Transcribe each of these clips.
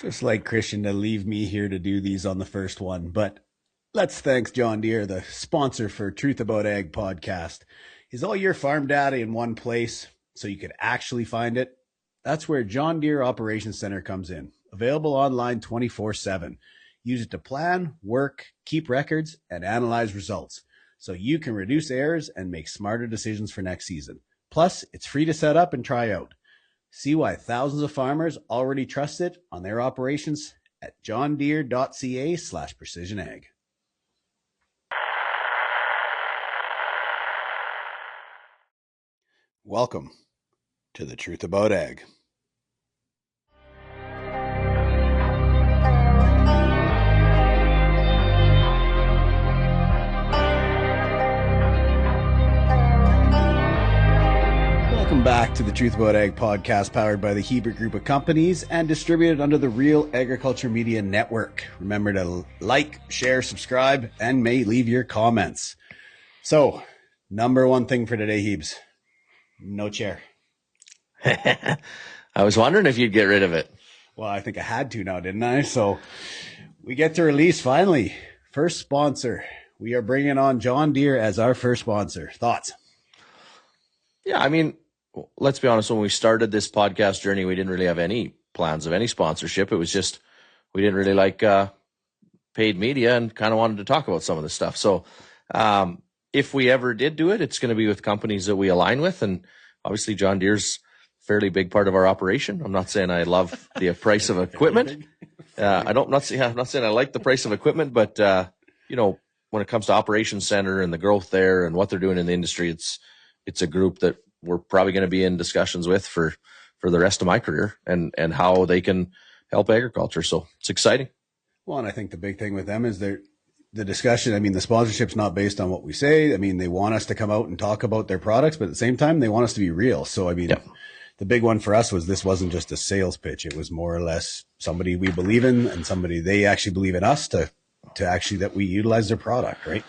Just like Christian to leave me here to do these on the first one. But let's thank John Deere, the sponsor for Truth About Ag podcast. Is all your farm data in one place so you could actually find it? That's where John Deere Operations Center comes in. Available online 24/7. Use it to plan, work, keep records, and analyze results so you can reduce errors and make smarter decisions for next season. Plus, it's free to set up and try out. See why thousands of farmers already trust it on their operations at johndeere.ca/precisionag. Welcome to the Truth About Ag. Welcome back to the Truth About Ag podcast, powered by the Hebert Group of Companies and distributed under the Real Agriculture Media Network. Remember to like, share, subscribe, and may leave your comments. So, number one thing for today, Hebes, no chair. I was wondering if you'd get rid of it. Well, I think I had to now, didn't I? So we get to release finally. First sponsor. We are bringing on John Deere as our first sponsor. Thoughts? Yeah, I mean, let's be honest. When we started this podcast journey, we didn't really have any plans of any sponsorship. It was just we didn't really like paid media and kind of wanted to talk about some of this stuff. So if we ever did do it, it's going to be with companies that we align with. And obviously, John Deere's a fairly big part of our operation. I'm not saying I love the price of equipment. I'm not saying I like the price of equipment, but when it comes to Operations Center and the growth there and what they're doing in the industry, it's a group that we're probably going to be in discussions with for the rest of my career and how they can help agriculture. So it's exciting. Well, and I think the big thing with them is the discussion. I mean, the sponsorship's not based on what we say. I mean, they want us to come out and talk about their products, but at the same time, they want us to be real. So, I mean, The big one for us was this wasn't just a sales pitch. It was more or less somebody we believe in and somebody they actually believe in us to actually that we utilize their product, right?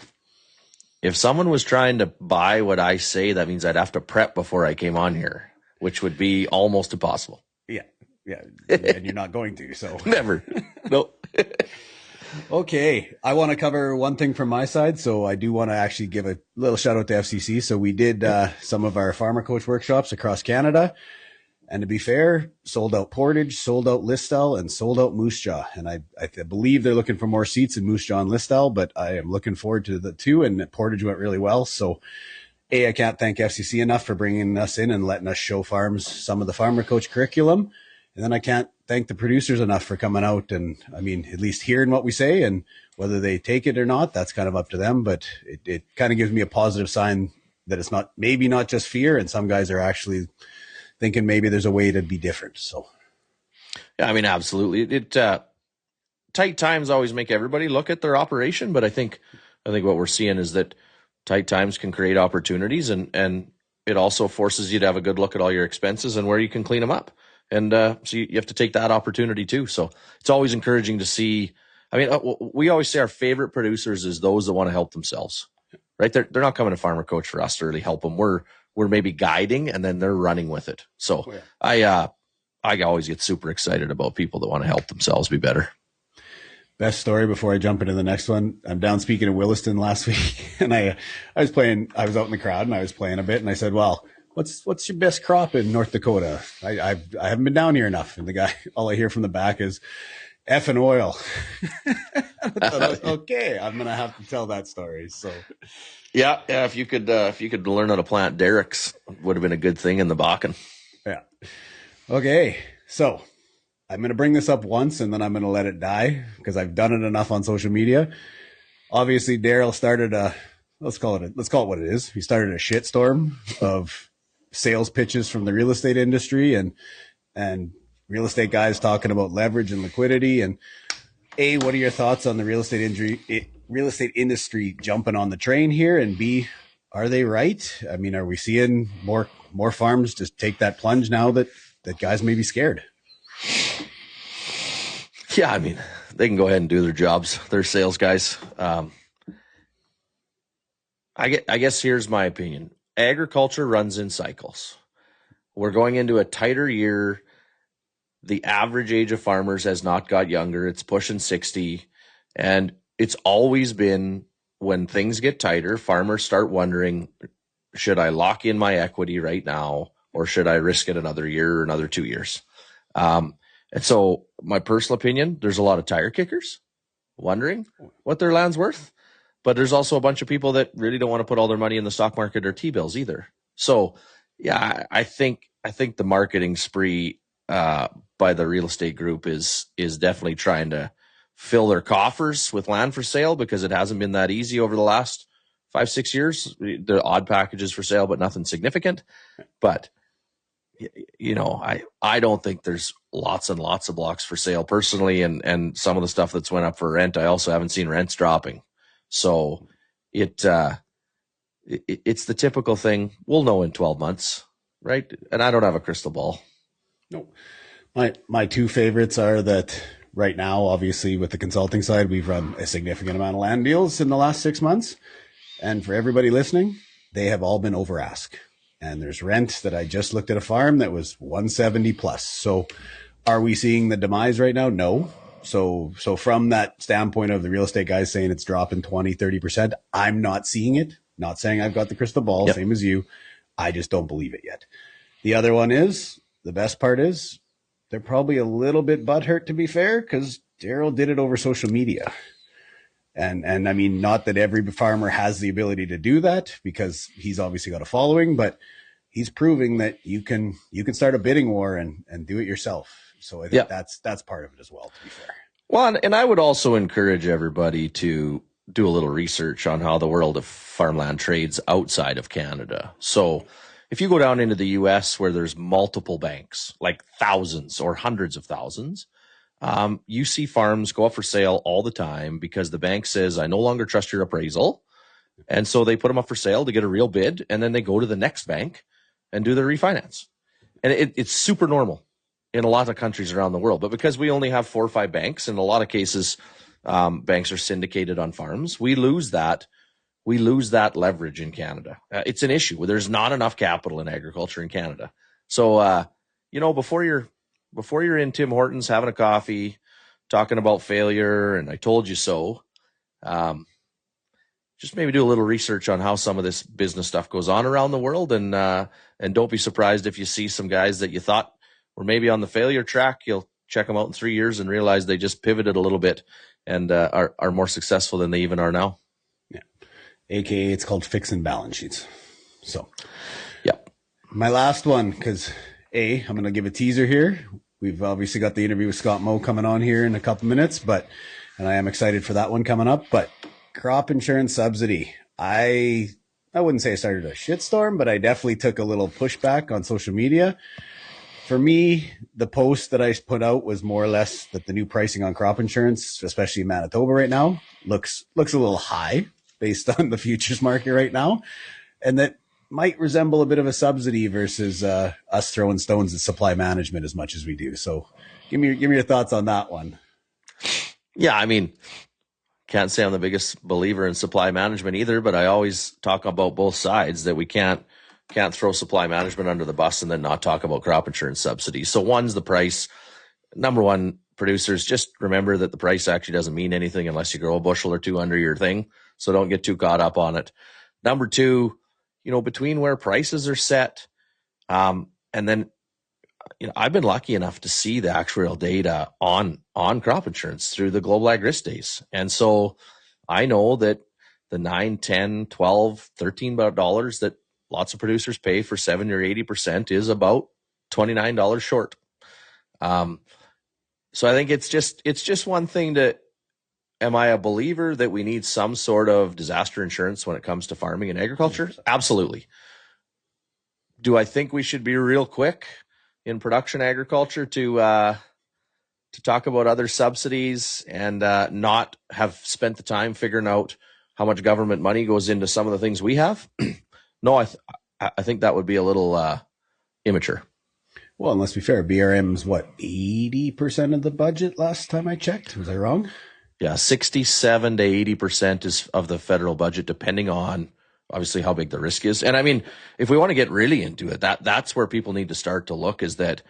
If someone was trying to buy what I say, that means I'd have to prep before I came on here, which would be almost impossible. Yeah. And you're not going to, so. Never. Nope. Okay. I want to cover one thing from my side. So I do want to actually give a little shout out to FCC. So we did some of our farmer coach workshops across Canada. And to be fair, sold out Portage, sold out Listel, and sold out Moose Jaw. And I believe they're looking for more seats in Moose Jaw and Listel, but I am looking forward to the two. And Portage went really well. So, I can't thank FCC enough for bringing us in and letting us show farms some of the farmer coach curriculum. And then I can't thank the producers enough for coming out and, I mean, at least hearing what we say, and whether they take it or not, that's kind of up to them. But it kind of gives me a positive sign that it's maybe not just fear, and some guys are actually thinking maybe there's a way to be different. So, yeah, I mean, absolutely. Tight times always make everybody look at their operation, but I think what we're seeing is that tight times can create opportunities, and it also forces you to have a good look at all your expenses and where you can clean them up. And so you have to take that opportunity too. So it's always encouraging to see. I mean, we always say our favorite producers is those that want to help themselves, right? They're not coming to Farmer Coach for us to really help them. We're maybe guiding, and then they're running with it. So I always get super excited about people that want to help themselves be better. Best story before I jump into the next one. I'm down speaking in Williston last week, and I was out in the crowd, and I was playing a bit, and I said, well, what's your best crop in North Dakota? I haven't been down here enough. And the guy, all I hear from the back is F and oil. Okay, I'm going to have to tell that story. So yeah. If you could learn how to plant derricks, would have been a good thing in the Bakken. Yeah. Okay. So I'm going to bring this up once, and then I'm going to let it die because I've done it enough on social media. Obviously, Daryl started let's call it what it is. He started a shitstorm of sales pitches from the real estate industry and real estate guys talking about leverage and liquidity. And A, what are your thoughts on the real estate industry jumping on the train here? And B, are they right? I mean, are we seeing more farms just take that plunge now that guys may be scared? Yeah, I mean, they can go ahead and do their jobs. They're sales guys. I guess here's my opinion. Agriculture runs in cycles. We're going into a tighter year the average age of farmers has not got younger. It's pushing 60. And it's always been when things get tighter, farmers start wondering, should I lock in my equity right now, or should I risk it another year or another 2 years? And so my personal opinion, there's a lot of tire kickers wondering what their land's worth. But there's also a bunch of people that really don't want to put all their money in the stock market or T-bills either. So, yeah, I think the marketing spree by the real estate group is definitely trying to fill their coffers with land for sale, because it hasn't been that easy over the last 5-6 years. The odd packages for sale, but nothing significant. But I don't think there's lots and lots of blocks for sale personally, and some of the stuff that's went up for rent, I also haven't seen rents dropping. So it's the typical thing. We'll know in 12 months, right? And I don't have a crystal ball. No. My two favorites are that right now, obviously with the consulting side, we've run a significant amount of land deals in the last 6 months. And for everybody listening, they have all been over ask. And there's rent that I just looked at a farm that was 170 plus. So are we seeing the demise right now? No. So from that standpoint of the real estate guys saying it's dropping 20, 30%, I'm not seeing it. Not saying I've got the crystal ball, Same as you. I just don't believe it yet. The other one is, the best part is, they're probably a little bit butthurt, to be fair, because Daryl did it over social media. And I mean, not that every farmer has the ability to do that, because he's obviously got a following, but he's proving that you can start a bidding war and do it yourself. So I think that's part of it as well, to be fair. Well, and I would also encourage everybody to do a little research on how the world of farmland trades outside of Canada. So if you go down into the US, where there's multiple banks, like thousands or hundreds of thousands, you see farms go up for sale all the time because the bank says, I no longer trust your appraisal. And so they put them up for sale to get a real bid, and then they go to the next bank and do their refinance. And it's super normal in a lot of countries around the world. But because we only have 4 or 5 banks, in a lot of cases, banks are syndicated on farms, we lose that leverage in Canada. It's an issue. There's not enough capital in agriculture in Canada. So, before you're in Tim Hortons having a coffee, talking about failure, and I told you so, just maybe do a little research on how some of this business stuff goes on around the world, and don't be surprised if you see some guys that you thought were maybe on the failure track. You'll check them out in 3 years and realize they just pivoted a little bit and are more successful than they even are now. Yeah, AKA it's called fixing balance sheets. So, yeah, my last one, because I'm going to give a teaser here. We've obviously got the interview with Scott Moe coming on here in a couple minutes, and I am excited for that one coming up. But crop insurance subsidy, I wouldn't say I started a shitstorm, but I definitely took a little pushback on social media. For me, the post that I put out was more or less that the new pricing on crop insurance, especially in Manitoba right now, looks a little high based on the futures market right now, and that might resemble a bit of a subsidy versus us throwing stones at supply management as much as we do. So give me your thoughts on that one. Yeah, I mean, can't say I'm the biggest believer in supply management either, but I always talk about both sides, that we can't throw supply management under the bus and then not talk about crop insurance subsidies. So one's the price. Number one, producers, just remember that the price actually doesn't mean anything unless you grow a bushel or two under your thing. So don't get too caught up on it. Number two, between where prices are set, and then, I've been lucky enough to see the actuarial data on crop insurance through the Global Ag Risk Days. And so I know that the $9, $10, $12, $13 that lots of producers pay for 70 or 80% is about $29 short. So I think it's just one thing to, am I a believer that we need some sort of disaster insurance when it comes to farming and agriculture? Absolutely. Do I think we should be real quick in production agriculture to talk about other subsidies and not have spent the time figuring out how much government money goes into some of the things we have? No, I think that would be a little immature. Well, and let's be fair, BRM's 80% of the budget last time I checked? Was I wrong? Yeah, 67 to 80% is of the federal budget, depending on obviously how big the risk is. And I mean, if we want to get really into it, that's where people need to start to look, is that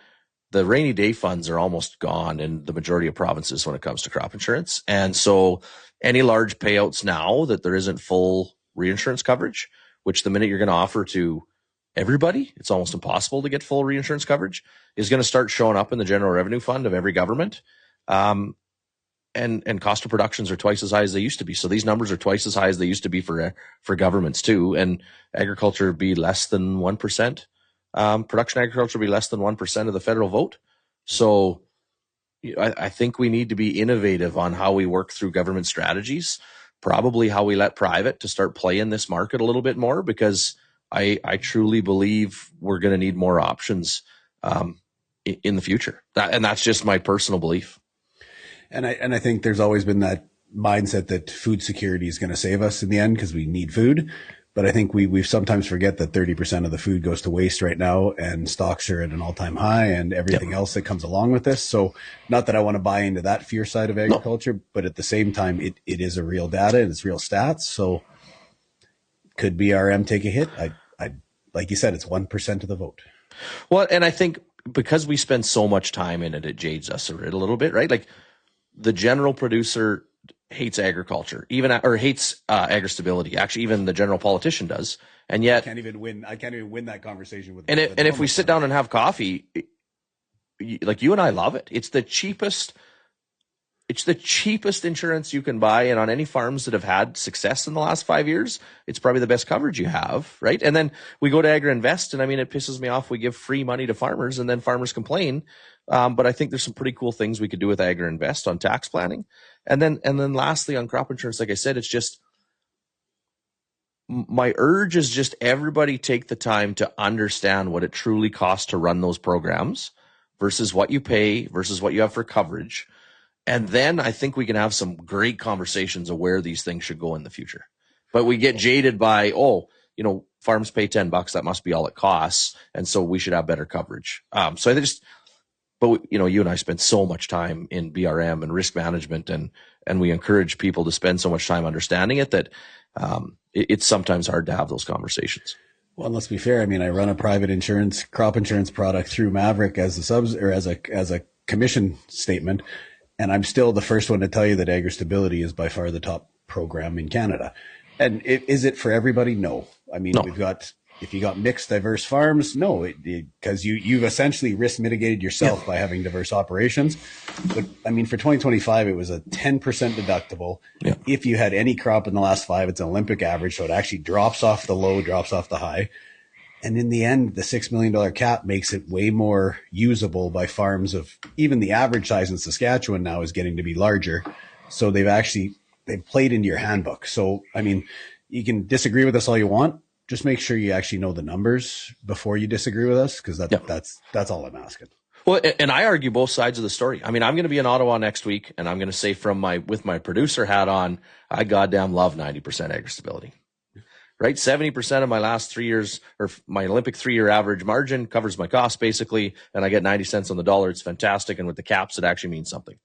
the rainy day funds are almost gone in the majority of provinces when it comes to crop insurance. And so any large payouts now that there isn't full reinsurance coverage, which the minute you're going to offer to everybody, it's almost impossible to get full reinsurance coverage, is going to start showing up in the general revenue fund of every government. And cost of productions are twice as high as they used to be. So these numbers are twice as high as they used to be for governments too. And agriculture would be less than 1%. Production agriculture will be less than 1% of the federal vote. So I think we need to be innovative on how we work through government strategies, probably how we let private to start playing this market a little bit more, because I truly believe we're going to need more options in the future. And that's just my personal belief. And I think there's always been that mindset that food security is going to save us in the end because we need food. But I think we sometimes forget that 30% of the food goes to waste right now, and stocks are at an all-time high, and everything else that comes along with this. So not that I want to buy into that fear side of agriculture, but at the same time, it is a real data and it's real stats. So could BRM take a hit? I like you said, it's 1% of the vote. Well, and I think because we spend so much time in it, it jades us a little bit, right? Like the general producer hates agriculture, or hates agri-stability. Actually, even the general politician does, and yet I can't even win that conversation with. And if we sit down and have coffee, like you and I love it. It's the cheapest insurance you can buy, and on any farms that have had success in the last 5 years, it's probably the best coverage you have, right? And then we go to Agri-Invest, and I mean, it pisses me off. We give free money to farmers, and then farmers complain. But I think there's some pretty cool things we could do with Agri-Invest on tax planning. And then lastly, on crop insurance, like I said, it's just, my urge is just everybody take the time to understand what it truly costs to run those programs versus what you pay versus what you have for coverage. And then I think we can have some great conversations of where these things should go in the future. But we get jaded by, farms pay $10, that must be all it costs, and so we should have better coverage. But you and I spend so much time in BRM and risk management, and we encourage people to spend so much time understanding it that it's sometimes hard to have those conversations. Well, let's be fair. I mean, I run a private crop insurance product through Maverick as a commission statement. And I'm still the first one to tell you that agri-stability is by far the top program in Canada. And is it for everybody? No. I mean, no. If you got mixed, diverse farms, no, because you've essentially risk mitigated yourself by having diverse operations. But I mean, for 2025, it was a 10% deductible. Yeah. If you had any crop in the last 5, it's an Olympic average. So it actually drops off the low, drops off the high. And in the end, the $6 million cap makes it way more usable by farms of even the average size in Saskatchewan now is getting to be larger. So they've played into your handbook. So, I mean, you can disagree with us all you want. Just make sure you actually know the numbers before you disagree with us, because that's all I'm asking. Well, and I argue both sides of the story. I mean, I'm going to be in Ottawa next week, and I'm going to say with my producer hat on, I goddamn love 90% agri-stability. Right? 70% of my last 3 years, or my Olympic 3-year average margin, covers my costs basically, and I get 90 cents on the dollar. It's fantastic. And with the caps, it actually means something.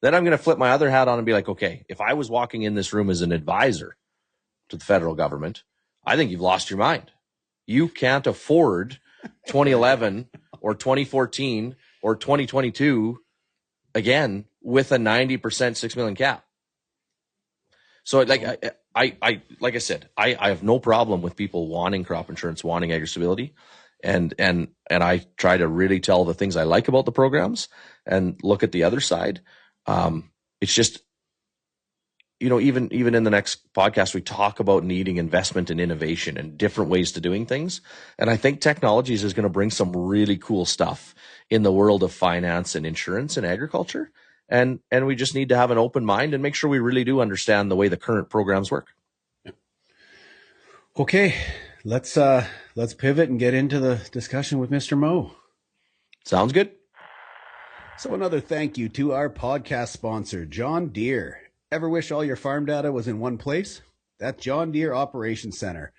Then I'm going to flip my other hat on and be like, okay, if I was walking in this room as an advisor to the federal government, I think you've lost your mind. You can't afford 2011 or 2014 or 2022 again with a 90% $6 million cap. So I like I said, I have no problem with people wanting crop insurance, wanting agri-stability, and I try to really tell the things I like about the programs and look at the other side. It's just, even in the next podcast, we talk about needing investment and innovation and different ways to doing things. And I think technologies is going to bring some really cool stuff in the world of finance and insurance and agriculture. And we just need to have an open mind and make sure we really do understand the way the current programs work. Okay, let's pivot and get into the discussion with Mr. Moe. Sounds good. So another thank you to our podcast sponsor, John Deere. Ever wish all your farm data was in one place? That's John Deere Operations Center.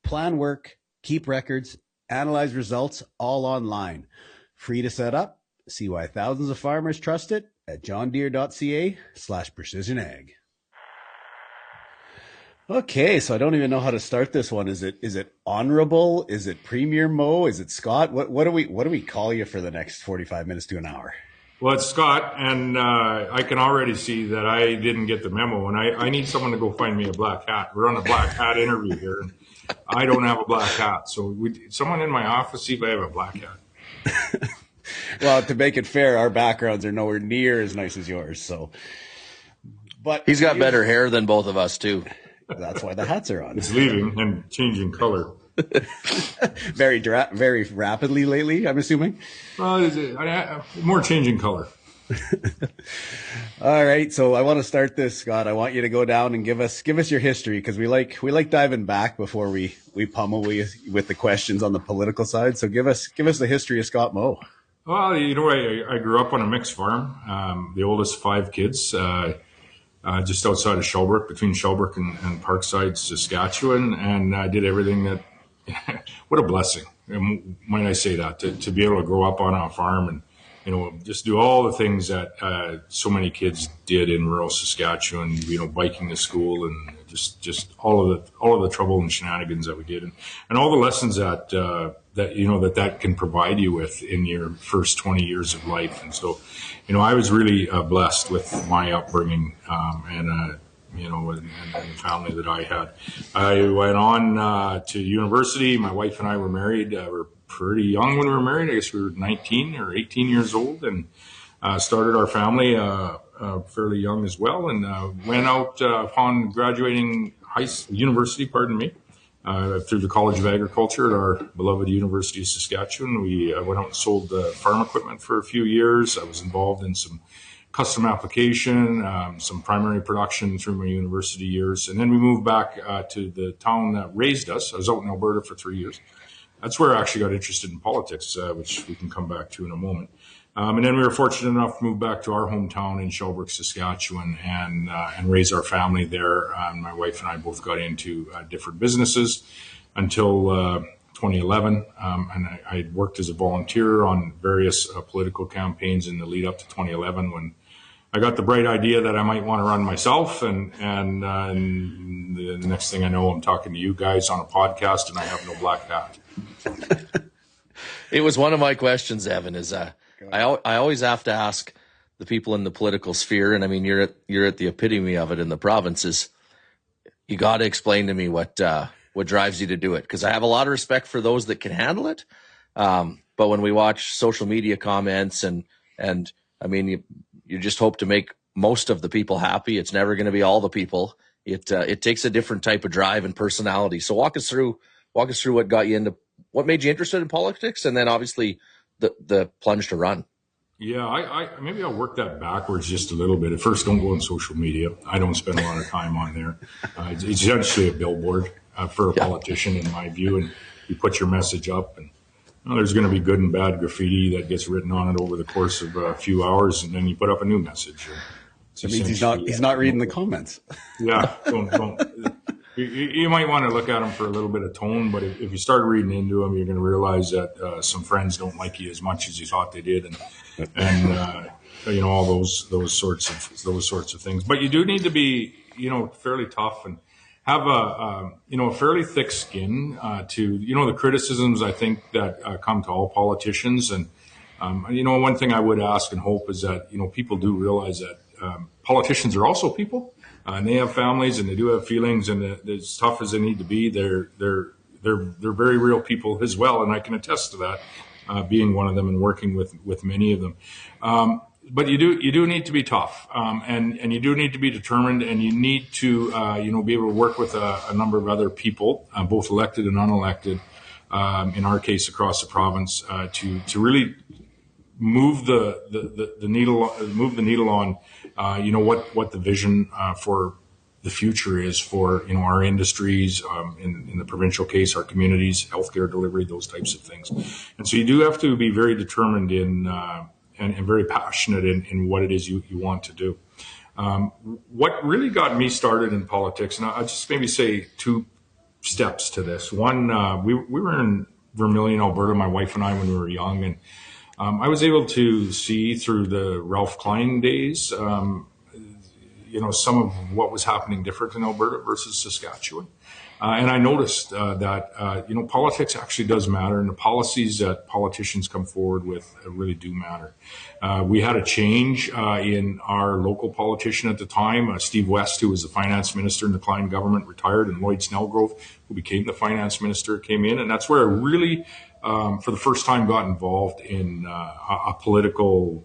Plan work, keep records, analyze results, all online. Free to set up. See why thousands of farmers trust it at johndeere.ca/precisionag. Okay, so I don't even know how to start this one. Is it honorable? Is it Premier Moe? Is it Scott? What do we call you for the next 45 minutes to an hour? Well, it's Scott, and I can already see that I didn't get the memo, and I need someone to go find me a black hat. We're on a black hat interview here, and I don't have a black hat. So someone in my office, see if I have a black hat. Well, to make it fair, our backgrounds are nowhere near as nice as yours. So, but He's got better hair than both of us too. that's why the hats are on. It's leaving and changing color. Very rapidly lately, I'm assuming. More changing color. All right, so I want to start this, Scott. I want you to go down and give us your history, because we like diving back before we pummel you with the questions on the political side. So give us the history of Scott Moe. Well, I grew up on a mixed farm, the oldest of 5 kids, just outside of Shelburne, between Shelburne and Parkside, Saskatchewan, and I did everything that. What a blessing, might I say that, to be able to grow up on a farm and just do all the things that so many kids did in rural Saskatchewan. Biking to school and just all of the trouble and shenanigans that we did, and all the lessons that can provide you with in your first 20 years of life. And so, I was really blessed with my upbringing, and the family that I had. I went on to university. My wife and I were married. We were pretty young when we were married. I guess we were 19 or 18 years old, and started our family fairly young as well. And went out upon graduating university, through the College of Agriculture at our beloved University of Saskatchewan. We went out and sold farm equipment for a few years. I was involved in some custom application, some primary production through my university years. And then we moved back to the town that raised us. I was out in Alberta for 3 years. That's where I actually got interested in politics, which we can come back to in a moment. And then we were fortunate enough to move back to our hometown in Shelburne, Saskatchewan, and raise our family there. My wife and I both got into different businesses until 2011, and I worked as a volunteer on various political campaigns in the lead up to 2011, when I got the bright idea that I might want to run myself, and the next thing I know, I'm talking to you guys on a podcast, and I have no black hat. It was one of my questions, Evan. I always have to ask the people in the political sphere, and I mean you're at the epitome of it in the provinces. You got to explain to me what drives you to do it, because I have a lot of respect for those that can handle it. But when we watch social media comments and I mean you just hope to make most of the people happy. It's never going to be all the people. It takes a different type of drive and personality. So walk us through what made you interested in politics, and then obviously the plunge to run. Yeah, I maybe I'll work that backwards just a little bit. At first, don't go on social media. I don't spend a lot of time on there. It's essentially a billboard for a politician, in my view, and you put your message up, and there's going to be good and bad graffiti that gets written on it over the course of a few hours, and then you put up a new message. It means he's not reading the comments. Yeah, don't. You might want to look at them for a little bit of tone, but if you start reading into them, you're going to realize that some friends don't like you as much as you thought they did, and all those sorts of things. But you do need to be fairly tough and have a fairly thick skin to the criticisms, I think, that come to all politicians. And one thing I would ask and hope is that people do realize that politicians are also people. And they have families, and they do have feelings, and as tough as they need to be, they're very real people as well. And I can attest to that, being one of them and working with many of them. But you do need to be tough, and you do need to be determined, and you need to be able to work with a number of other people, both elected and unelected, in our case across the province, to really move the needle on what the vision for the future is for our industries, in the provincial case, our communities, healthcare delivery, those types of things. And so you do have to be very determined and very passionate in what it is you want to do. What really got me started in politics, and I'll just maybe say 2 steps to this. One, we were in Vermilion, Alberta, my wife and I, when we were young, and I was able to see through the Ralph Klein days, some of what was happening different in Alberta versus Saskatchewan. And I noticed that, politics actually does matter, and the policies that politicians come forward with really do matter. We had a change in our local politician at the time. Steve West, who was the finance minister in the Klein government, retired, and Lloyd Snellgrove, who became the finance minister, came in. And that's where I really, for the first time, got involved in a political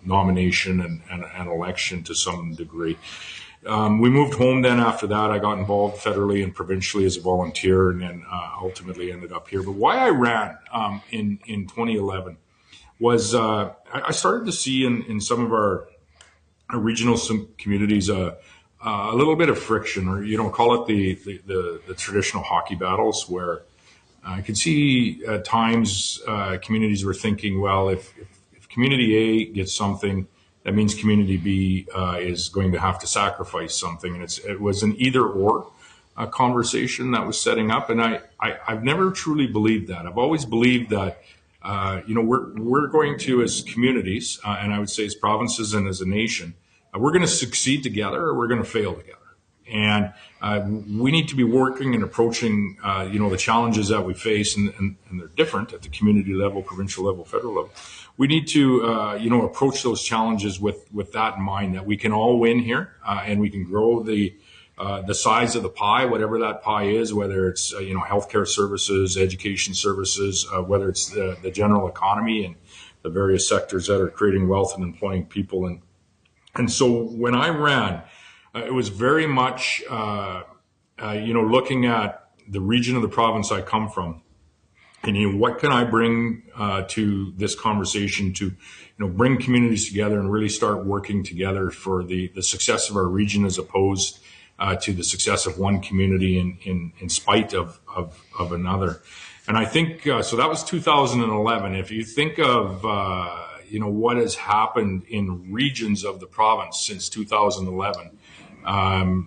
nomination and election to some degree. We moved home then after that. I got involved federally and provincially as a volunteer, and then ultimately ended up here. But why I ran in 2011 was I started to see in some of our regional communities a little bit of friction, or call it the traditional hockey battles, where I could see at times communities were thinking, well, if community A gets something, that means community B is going to have to sacrifice something. And it was an either or conversation that was setting up. And I've never truly believed that. I've always believed that, we're going to, as communities, and I would say as provinces and as a nation, we're going to succeed together or we're going to fail together. And we need to be working and approaching, the challenges that we face, and they're different at the community level, provincial level, federal level. We need to, approach those challenges with that in mind, that we can all win here, and we can grow the size of the pie, whatever that pie is, whether it's, healthcare services, education services, whether it's the general economy and the various sectors that are creating wealth and employing people. And so when I ran, it was very much, looking at the region of the province I come from, and what can I bring to this conversation to, bring communities together and really start working together for the success of our region, as opposed to the success of one community in spite of another. And I think so. That was 2011. If you think of what has happened in regions of the province since 2011. I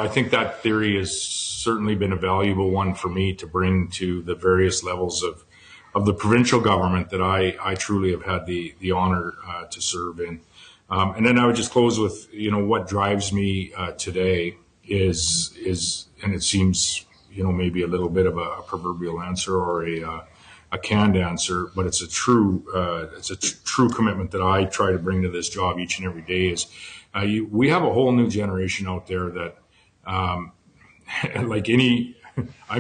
think that theory has certainly been a valuable one for me to bring to the various levels of the provincial government that I truly have had the honor to serve in. And then I would just close with, what drives me today is, and it seems, maybe a little bit of a proverbial answer or a canned answer, but it's a true commitment that I try to bring to this job each and every day. Is we have a whole new generation out there that, I'm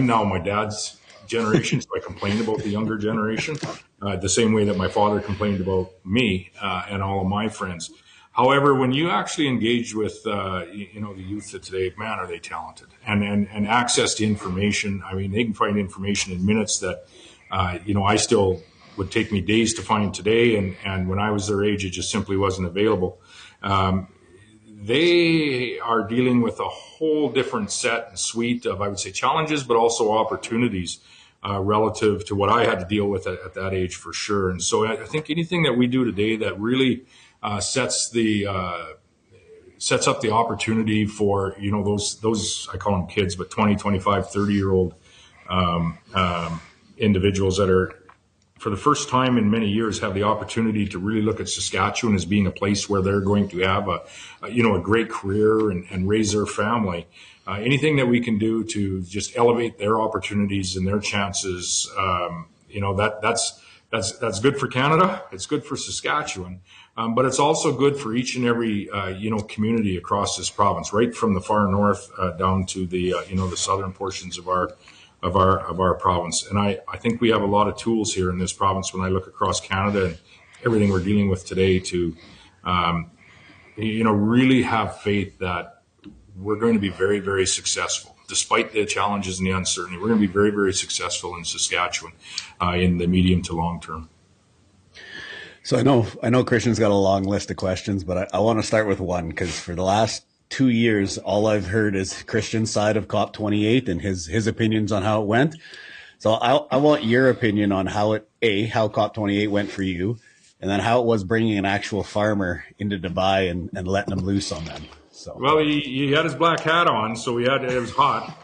now my dad's generation, so I complain about the younger generation, the same way that my father complained about me and all of my friends. However, when you actually engage with, the youth of today, man, are they talented, and access to information. I mean, they can find information in minutes that, I still would take me days to find today. And when I was their age, it just simply wasn't available. They are dealing with a whole different set and suite of, I would say, challenges, but also opportunities relative to what I had to deal with at that age, for sure. And so I think anything that we do today that really sets up the opportunity for, those I call them kids, but 20, 25, 30-year-old individuals that are, for the first time in many years, have the opportunity to really look at Saskatchewan as being a place where they're going to have a great career and raise their family. Anything that we can do to just elevate their opportunities and their chances, that's good for Canada. It's good for Saskatchewan, but it's also good for each and every community across this province, right from the far north down to the the southern portions of our province. And I think we have a lot of tools here in this province when I look across Canada and everything we're dealing with today to, really have faith that we're going to be very, very successful. Despite the challenges and the uncertainty, we're going to be very, very successful in Saskatchewan in the medium to long term. So I know Kristjan's got a long list of questions, but I want to start with one, because for the last 2 years, all I've heard is Kristjan's side of COP28 and his opinions on how it went. So I want your opinion on how COP28 went for you, and then how it was bringing an actual farmer into Dubai and letting him loose on them. So, well, he had his black hat on, so it was hot.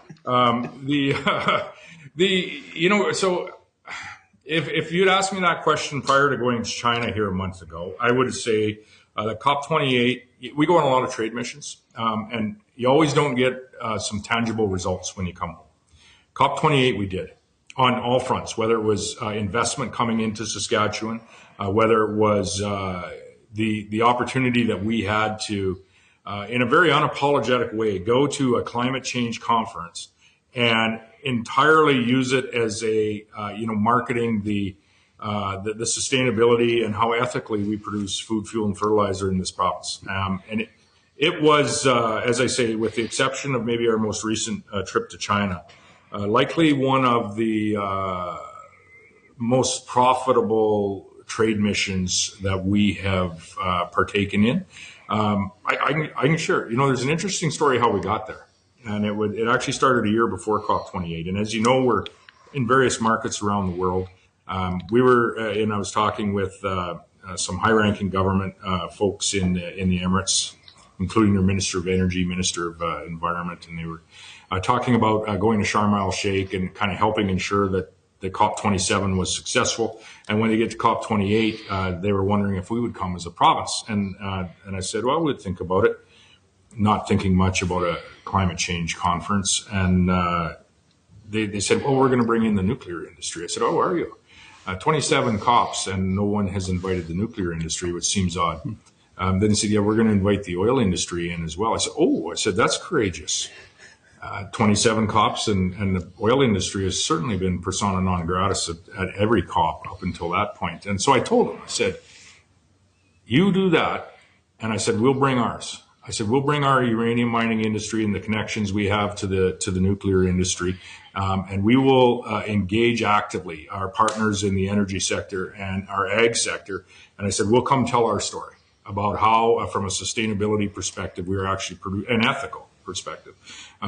So if you'd asked me that question prior to going to China here a month ago, I would say the COP28, we go on a lot of trade missions, and you always don't get some tangible results when you come home. COP28 we did on all fronts, whether it was investment coming into Saskatchewan, whether it was the opportunity that we had to, in a very unapologetic way, go to a climate change conference and entirely use it as a, marketing the sustainability and how ethically we produce food, fuel, and fertilizer in this province. And it was, as I say, with the exception of maybe our most recent trip to China, likely one of the most profitable trade missions that we have partaken in. I can share. There's an interesting story how we got there, and it actually started a year before COP28. And as you know, we're in various markets around the world. We were, and I was talking with some high-ranking government folks in the Emirates, including their Minister of Energy, Minister of Environment, and they were talking about going to Sharm el-Sheikh and kind of helping ensure that the COP27 was successful. And when they get to COP28, they were wondering if we would come as a province. And I said, well, we'd think about it, not thinking much about a climate change conference. And they said, well, we're going to bring in the nuclear industry. I said, oh, are you? 27 COPs, and no one has invited the nuclear industry, which seems odd. Then they said, yeah, we're going to invite the oil industry in as well. I said, that's courageous. 27 COPs, and the oil industry has certainly been persona non grata at every COP up until that point. And so I told them, I said, you do that. And I said, we'll bring ours. I said, we'll bring our uranium mining industry and the connections we have to the nuclear industry. And we will engage actively our partners in the energy sector and our ag sector. And I said, we'll come tell our story about how, from a sustainability perspective, we are actually an ethical perspective.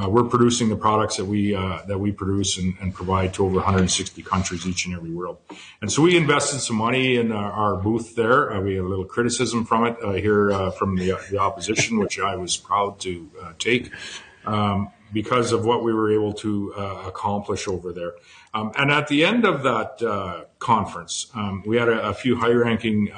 We're producing the products that we produce and provide to over 160 countries each and every world. And so we invested some money in our booth there. We had a little criticism from it here from the opposition, which I was proud to take because of what we were able to accomplish over there. And at the end of that conference, we had a few high-ranking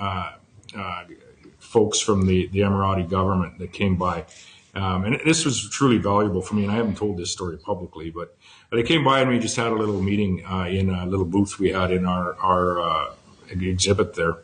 folks from the Emirati government that came by. And this was truly valuable for me, and I haven't told this story publicly, but they came by and we just had a little meeting in a little booth we had in our exhibit there.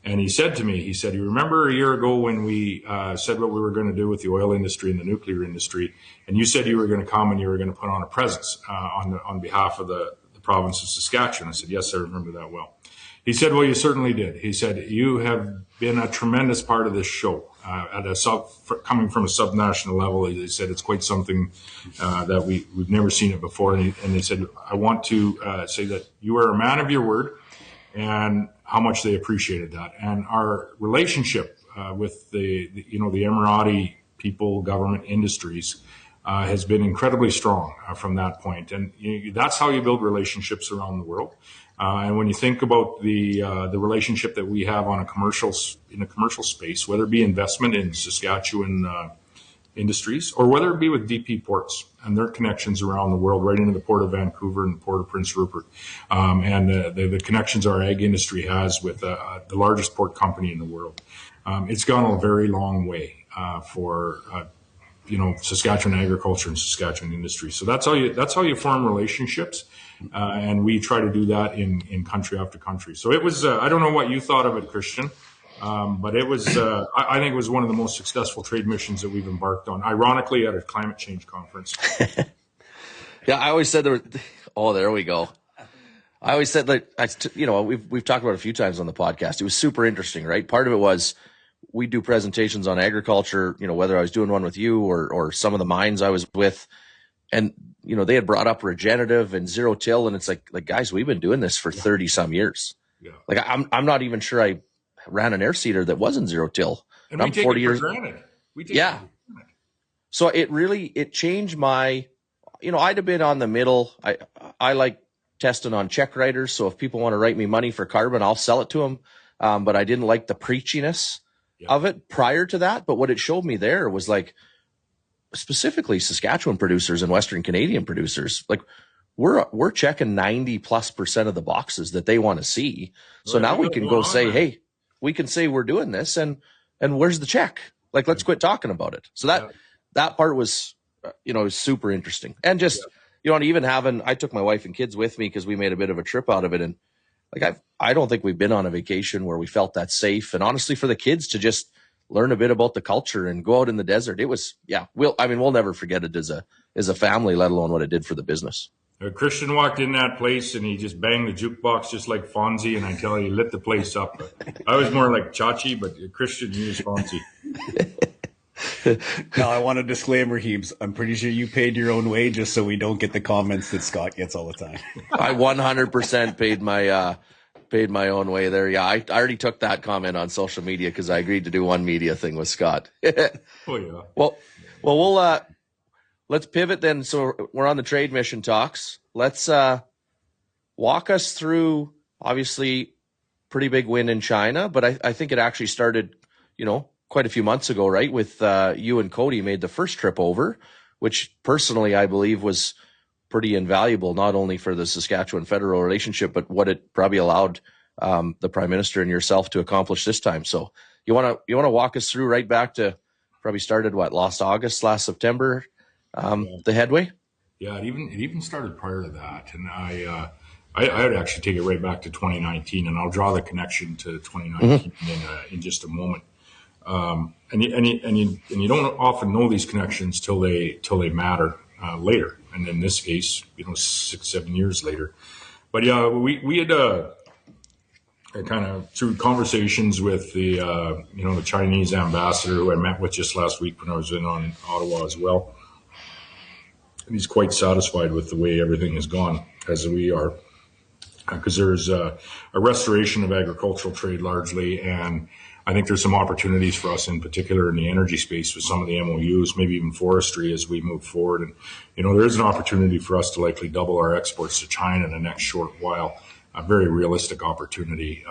And he said to me, you remember a year ago when we said what we were going to do with the oil industry and the nuclear industry, and you said you were going to come and you were going to put on a presence on behalf of the province of Saskatchewan? I said, yes, I remember that well. He said, well, you certainly did. He said, you have been a tremendous part of this show. Coming from a subnational level, they said it's quite something that we've never seen it before. And they said, I want to say that you are a man of your word, and how much they appreciated that. And our relationship with the Emirati people, government, industries has been incredibly strong from that point. And that's how you build relationships around the world. And when you think about the relationship that we have in a commercial space, whether it be investment in Saskatchewan industries or whether it be with DP Ports and their connections around the world, right into the Port of Vancouver and the Port of Prince Rupert, and the connections our ag industry has with the largest port company in the world, it's gone a very long way for Saskatchewan agriculture and Saskatchewan industry. So that's how you form relationships. And we try to do that in country after country. So it was, I don't know what you thought of it, Kristjan, but it was, I think it was one of the most successful trade missions that we've embarked on, ironically at a climate change conference. Yeah, I always said there we go. I always said that, we've talked about it a few times on the podcast. It was super interesting, right? Part of it was we do presentations on agriculture, whether I was doing one with you or some of the mines I was with. And, they had brought up regenerative and zero till. And it's like, guys, we've been doing this for 30 some years. Yeah. I'm not even sure I ran an air seeder that wasn't zero till. And I'm 40 years. Granted. Yeah. So it changed my, I'd have been on the middle. I like testing on check writers. So if people want to write me money for carbon, I'll sell it to them. But I didn't like the preachiness of it prior to that. But what it showed me there was specifically Saskatchewan producers and Western Canadian producers, we're checking 90+% of the boxes that they want to see. So now we can go say, hey, we can say we're doing this. And and where's the check? Like, let's quit talking about it. So that part was, was super interesting. And just, even having, I took my wife and kids with me because we made a bit of a trip out of it. And like, I don't think we've been on a vacation where we felt that safe. And honestly, for the kids to just learn a bit about the culture and go out in the desert, it was, we'll never forget it as a family, let alone what it did for the business. Kristjan walked in that place and he just banged the jukebox just like Fonzie, and I tell you, he lit the place up. I was more like Chachi, but Kristjan, he was Fonzie. Now, I want a disclaimer, Heebs. I'm pretty sure you paid your own way just so we don't get the comments that Scott gets all the time. I 100% paid my own way there. Yeah, I already took that comment on social media because I agreed to do one media thing with Scott. Oh, yeah. Well, we'll let's pivot then. So we're on the trade mission talks. Let's walk us through, obviously, pretty big win in China, but I think it actually started, quite a few months ago, right? With you and Cody made the first trip over, which personally I believe was pretty invaluable, not only for the Saskatchewan federal relationship, but what it probably allowed the Prime Minister and yourself to accomplish this time. So you want to walk us through right back to probably started last September, the headway? Yeah, it even started prior to that, and I would actually take it right back to 2019, and I'll draw the connection to 2019 in just a moment. And you don't often know these connections till they matter later, and in this case, 6-7 years later. But yeah, we had kind of through conversations with the the Chinese ambassador who I met with just last week when I was in on Ottawa as well. And he's quite satisfied with the way everything has gone, as we are, because there's a restoration of agricultural trade largely, and I think there's some opportunities for us in particular in the energy space with some of the MOUs, maybe even forestry as we move forward. And, there is an opportunity for us to likely double our exports to China in the next short while, a very realistic opportunity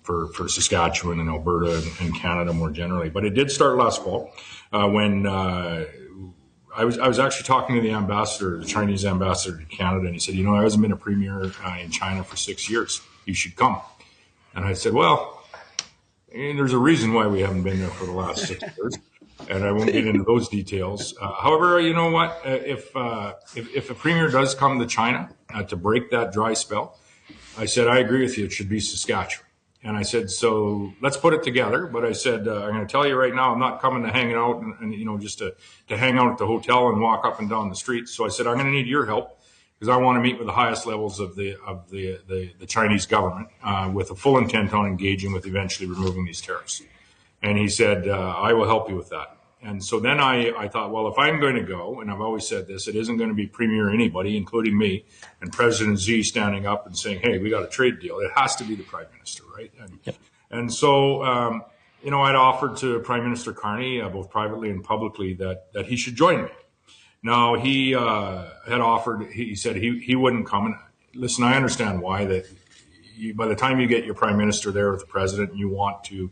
for Saskatchewan and Alberta and Canada more generally. But it did start last fall when I was actually talking to the ambassador, the Chinese ambassador to Canada, and he said, I haven't been a premier in China for 6 years. You should come. And I said, well, and there's a reason why we haven't been there for the last 6 years, and I won't get into those details. However, you know what? If a premier does come to China to break that dry spell, I said, I agree with you. It should be Saskatchewan. And I said, so let's put it together. But I said, I'm going to tell you right now, I'm not coming to hang out and just to hang out at the hotel and walk up and down the streets. So I said, I'm going to need your help because I want to meet with the highest levels of the Chinese government with a full intent on engaging with eventually removing these tariffs. And he said, I will help you with that. And so then I thought, well, if I'm going to go, and I've always said this, it isn't going to be Premier anybody, including me, and President Xi standing up and saying, hey, we got a trade deal. It has to be the Prime Minister, right? And so, I'd offered to Prime Minister Carney, both privately and publicly, that he should join me. Now, he had offered, he said he wouldn't come. And listen, I understand why. That by the time you get your Prime Minister there with the President, you want to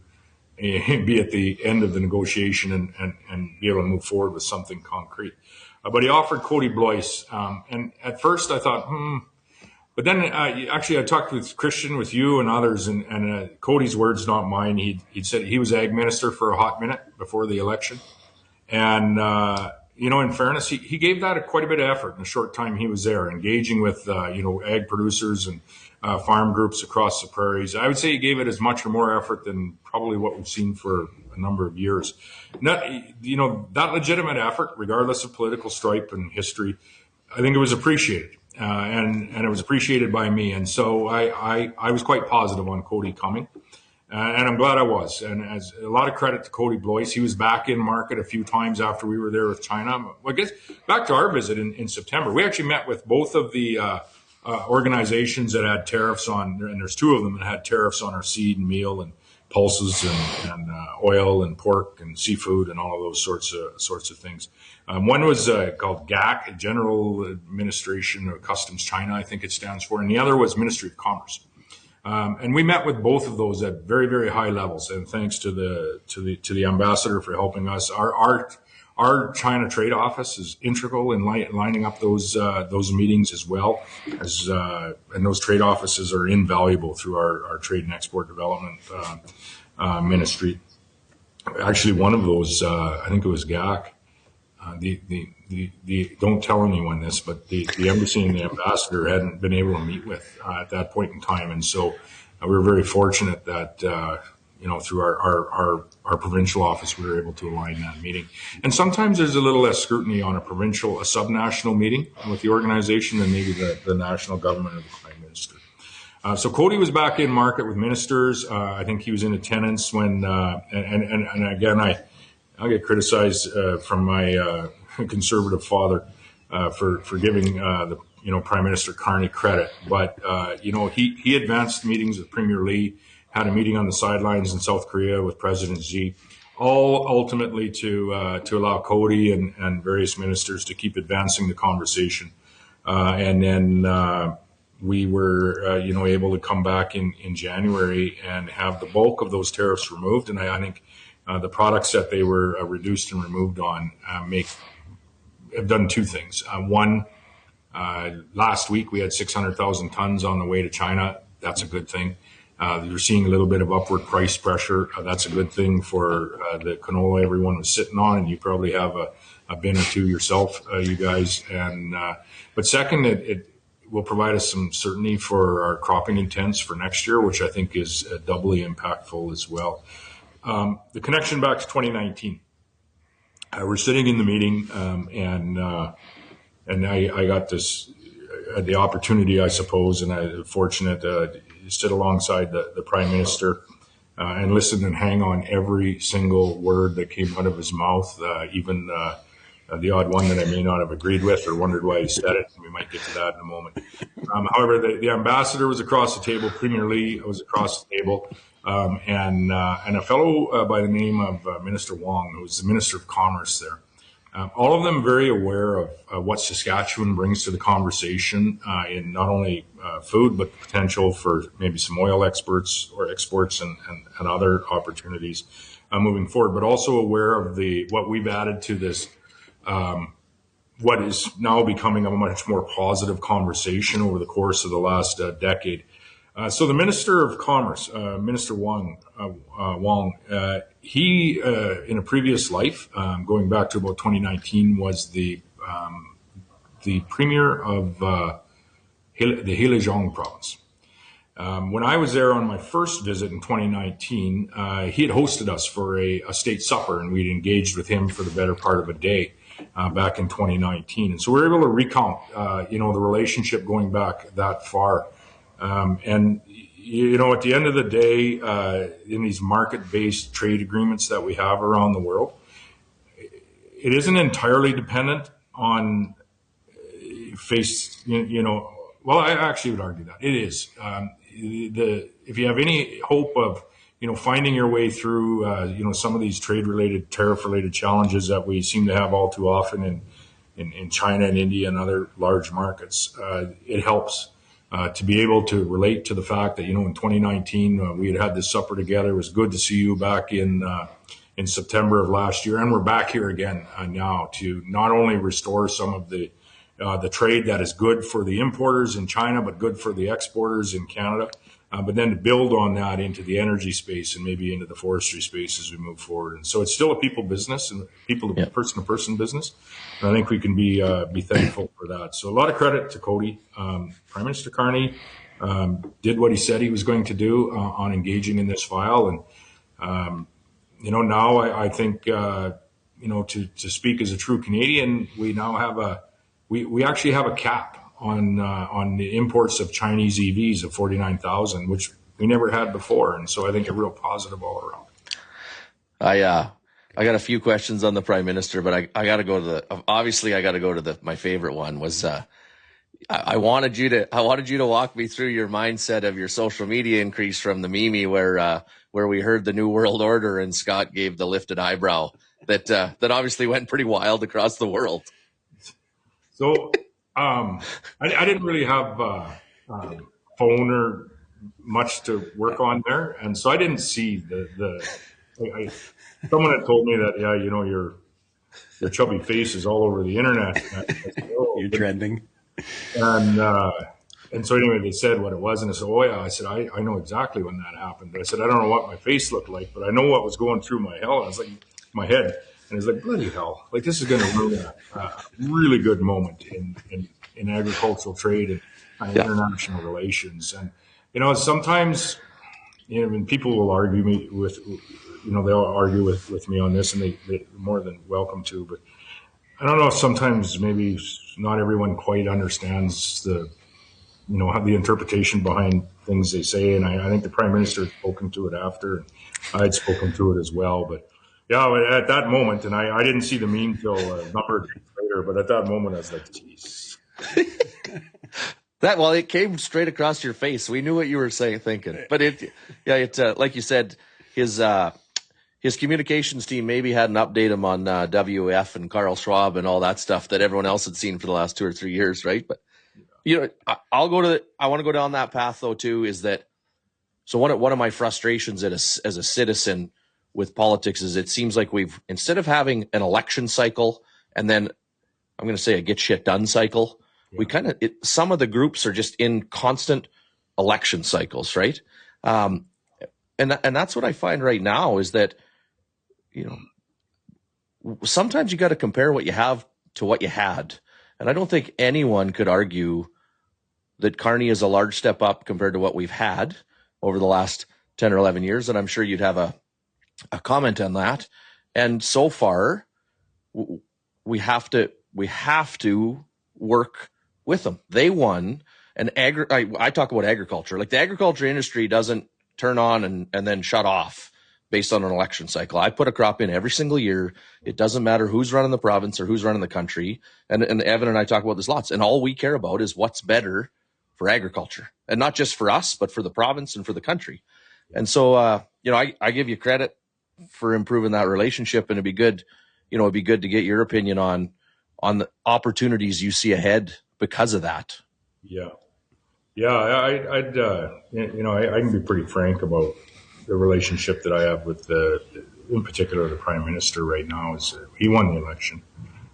be at the end of the negotiation and be able to move forward with something concrete. But he offered Cody Blois. And at first I thought, But then actually I talked with Kristjan, with you and others, and Cody's words, not mine. He'd said he was ag minister for a hot minute before the election. And, in fairness, he gave that quite a bit of effort in the short time he was there, engaging with, ag producers and farm groups across the prairies. I would say he gave it as much or more effort than probably what we've seen for a number of years. That legitimate effort, regardless of political stripe and history, I think it was appreciated. And it was appreciated by me. And so I was quite positive on Cody coming. And I'm glad I was. And as a lot of credit to Cody Blois, he was back in market a few times after we were there with China. Well, I guess back to our visit in September, we actually met with both of the organizations that had tariffs on, and there's two of them that had tariffs on our seed and meal and pulses and oil and pork and seafood and all of those sorts of things. One was called GAC, General Administration of Customs China, I think it stands for, and the other was Ministry of Commerce. And we met with both of those at very, very high levels. And thanks to the ambassador for helping us. Our China trade office is integral in lining up those meetings as well as, and those trade offices are invaluable through our trade and export development ministry. actually one of those, I think it was GAC. The don't tell anyone this, but the embassy and the ambassador hadn't been able to meet with at that point in time, and so we were very fortunate that through our provincial office we were able to align that meeting. And sometimes there's a little less scrutiny on a subnational meeting with the organization than maybe the national government or the prime minister. So Cody was back in market with ministers. I think he was in attendance when and again I'll get criticized from my conservative father for giving the Prime Minister Carney credit, but he advanced meetings with Premier Lee, had a meeting on the sidelines in South Korea with President Xi, all ultimately to allow Cody and various ministers to keep advancing the conversation, and then we were able to come back in January and have the bulk of those tariffs removed, and I think. The products that they were reduced and removed on have done two things. One, last week we had 600,000 tons on the way to China. That's a good thing. You're seeing a little bit of upward price pressure. That's a good thing for the canola everyone was sitting on, and you probably have a bin or two yourself, you guys. And but second, it will provide us some certainty for our cropping intents for next year, which I think is doubly impactful as well. The connection back to 2019. We're sitting in the meeting, and I got the opportunity, I suppose, and I'm fortunate to sit alongside the Prime Minister and listen and hang on every single word that came out of his mouth, even the odd one that I may not have agreed with or wondered why he said it. We might get to that in a moment. However, the ambassador was across the table, Premier Lee was across the table. And a fellow by the name of Minister Wong, who's the Minister of Commerce there. All of them very aware of what Saskatchewan brings to the conversation in not only food, but potential for maybe some oil exports and other opportunities moving forward, but also aware of what we've added to this, what is now becoming a much more positive conversation over the course of the last decade. So the Minister of Commerce, Minister Wong, he in a previous life, going back to about 2019, was the Premier of the Heilongjiang province. When I was there on my first visit in 2019, he had hosted us for a state supper, and we'd engaged with him for the better part of a day back in 2019. And so we were able to recount, the relationship going back that far. And at the end of the day, in these market-based trade agreements that we have around the world, it isn't entirely dependent on well, I actually would argue that it is. If you have any hope of, finding your way through, some of these trade-related, tariff-related challenges that we seem to have all too often in China and India and other large markets, it helps. To be able to relate to the fact that, in 2019, we had this supper together. It was good to see you back in September of last year. And we're back here again now to not only restore some of the trade that is good for the importers in China, but good for the exporters in Canada, but then to build on that into the energy space and maybe into the forestry space as we move forward. And so it's still a people business and person-to-person business. And I think we can be thankful for that. So a lot of credit to Cody. Prime Minister Carney did what he said he was going to do on engaging in this file. And, now I think, to speak as a true Canadian, we now have we actually have a cap on the imports of Chinese EVs of 49,000, which we never had before. And so I think a real positive all around. I got a few questions on the Prime Minister, but I got to go to my favorite one was, I wanted you to walk me through your mindset of your social media increase from the Mimi where we heard the New World Order and Scott gave the lifted eyebrow that obviously went pretty wild across the world. So, I didn't really have phone or much to work on there, and so I didn't see someone had told me that your chubby face is all over the internet. You're trending, and And so anyway, they said what it was, and I said, "Oh yeah." I said, "I know exactly when that happened." But I said, "I don't know what my face looked like, but I know what was going through my hell." I was like, my head, and it's like, bloody hell! Like this is going to ruin a really good moment in agricultural trade and Yeah. international relations. And sometimes when people will argue me with, they'll argue with me on this, and they're more than welcome to. But I don't know if sometimes maybe not everyone quite understands have the interpretation behind things they say. And I think the Prime Minister had spoken to it after, and I had spoken to it as well. But yeah, at that moment, and I didn't see the meme till a number of days later, but at that moment I was like, geez. It came straight across your face. We knew what you were thinking. But like you said, his communications team maybe hadn't updated him on WF and Carl Schwab and all that stuff that everyone else had seen for the last 2 or 3 years, right? But I want to go down that path though too. Is that so? One of my frustrations as a citizen with politics is it seems like instead of having an election cycle and then I'm going to say a get shit done cycle, we some of the groups are just in constant election cycles, right? And that's what I find right now is that sometimes you got to compare what you have to what you had, and I don't think anyone could argue that Carney is a large step up compared to what we've had over the last 10 or 11 years. And I'm sure you'd have a comment on that. And so far, we have to work with them. They won I talk about agriculture. Like the agriculture industry doesn't turn on and then shut off based on an election cycle. I put a crop in every single year. It doesn't matter who's running the province or who's running the country. And Evan and I talk about this lots. And all we care about is what's better for agriculture, and not just for us, but for the province and for the country. And so, I give you credit for improving that relationship, and it'd be good to get your opinion on the opportunities you see ahead because of that. Yeah. I can be pretty frank about the relationship that I have with in particular, the Prime Minister right now. Is he won the election.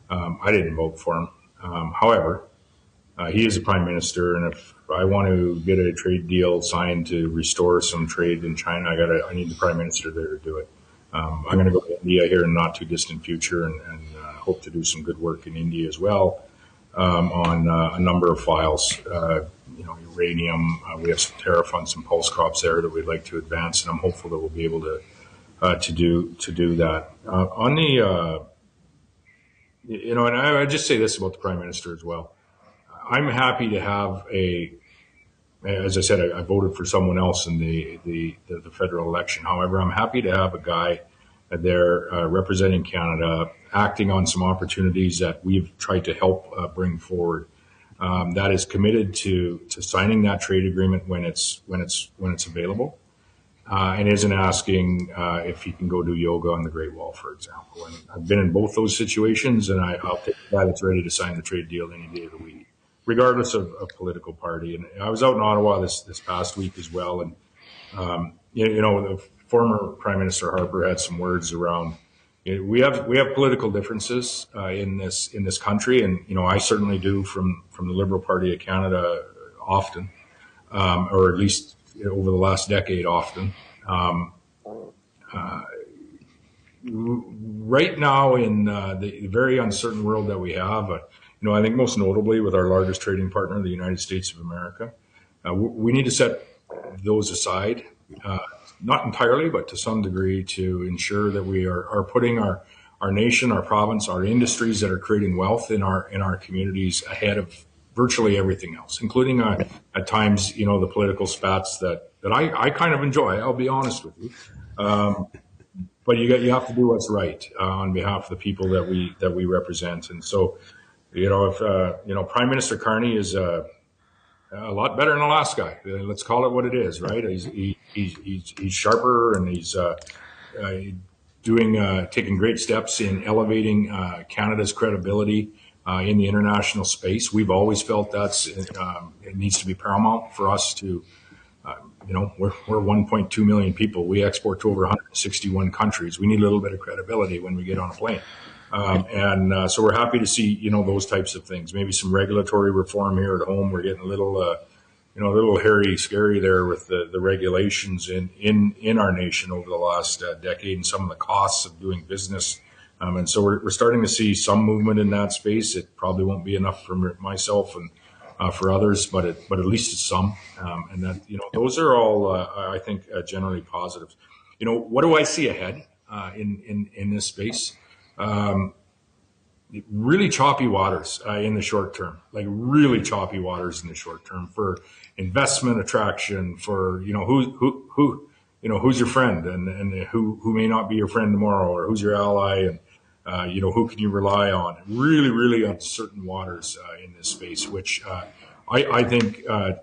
I didn't vote for him. However, he is a Prime Minister, and if I want to get a trade deal signed to restore some trade in China, I need the Prime Minister there to do it. I'm going to go to India here in the not too distant future, and hope to do some good work in India as well on a number of files. Uranium. We have some tariff on some pulse crops there that we'd like to advance, and I'm hopeful that we'll be able to do that. On the and I just say this about the Prime Minister as well. I'm happy to have as I said, I voted for someone else in the federal election. However, I'm happy to have a guy there representing Canada, acting on some opportunities that we've tried to help bring forward. That is committed to signing that trade agreement when it's available, and isn't asking if he can go do yoga on the Great Wall, for example. And I've been in both those situations, and I'll take a guy that's ready to sign the trade deal any day of the week, regardless of political party. And I was out in Ottawa this past week as well, and the former Prime Minister Harper had some words around. We have political differences in this country, and I certainly do from the Liberal Party of Canada often, or at least over the last decade often. Right now, in the very uncertain world that we have, I think most notably with our largest trading partner, the United States of America, we need to set those aside. Not entirely, but to some degree, to ensure that we are putting our nation, our province, our industries that are creating wealth in our communities ahead of virtually everything else, including at times, the political spats that I kind of enjoy. I'll be honest with you, but you have to do what's right on behalf of the people that we represent. And so, if Prime Minister Carney is a lot better than the last guy. Let's call it what it is, right? He's sharper, and he's taking great steps in elevating Canada's credibility in the international space. We've always felt it needs to be paramount for us to. We're 1.2 million people. We export to over 161 countries. We need a little bit of credibility when we get on a plane. So we're happy to see, those types of things. Maybe some regulatory reform here at home. We're getting a little a little hairy, scary there with the regulations in our nation over the last decade and some of the costs of doing business. And so we're starting to see some movement in that space. It probably won't be enough for myself and for others, but at least it's some. And that, those are all, I think, generally positive. What do I see ahead in this space? Really choppy waters in the short term, like really choppy waters in the short term for investment attraction, for who's your friend and who may not be your friend tomorrow, or who's your ally, and who can you rely on? Really, really uncertain waters in this space, which I think I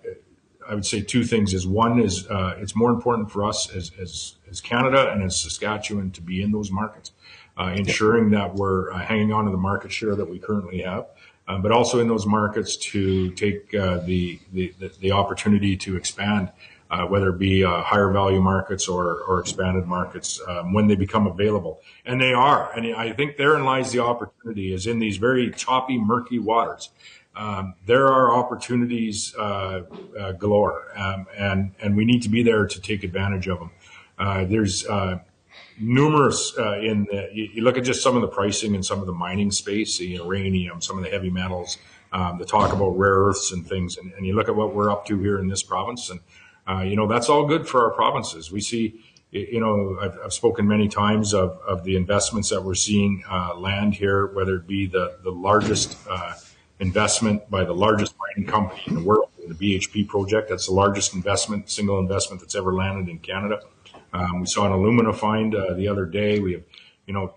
would say two things. Is one is it's more important for us as Canada and as Saskatchewan to be in those markets. Ensuring that we're hanging on to the market share that we currently have, but also in those markets to take the opportunity to expand, whether it be higher value markets or expanded markets when they become available. And they are. And I think therein lies the opportunity, is in these very choppy, murky waters. There are opportunities galore, and we need to be there to take advantage of them. There's numerous you look at just some of the pricing in some of the mining space, uranium, some of the heavy metals, the talk about rare earths and things, and you look at what we're up to here in this province, and that's all good for our provinces. We see, I've spoken many times of the investments that we're seeing land here, whether it be the largest investment by the largest mining company in the world, the BHP project. That's the largest single investment that's ever landed in Canada. We saw an alumina find the other day. We have,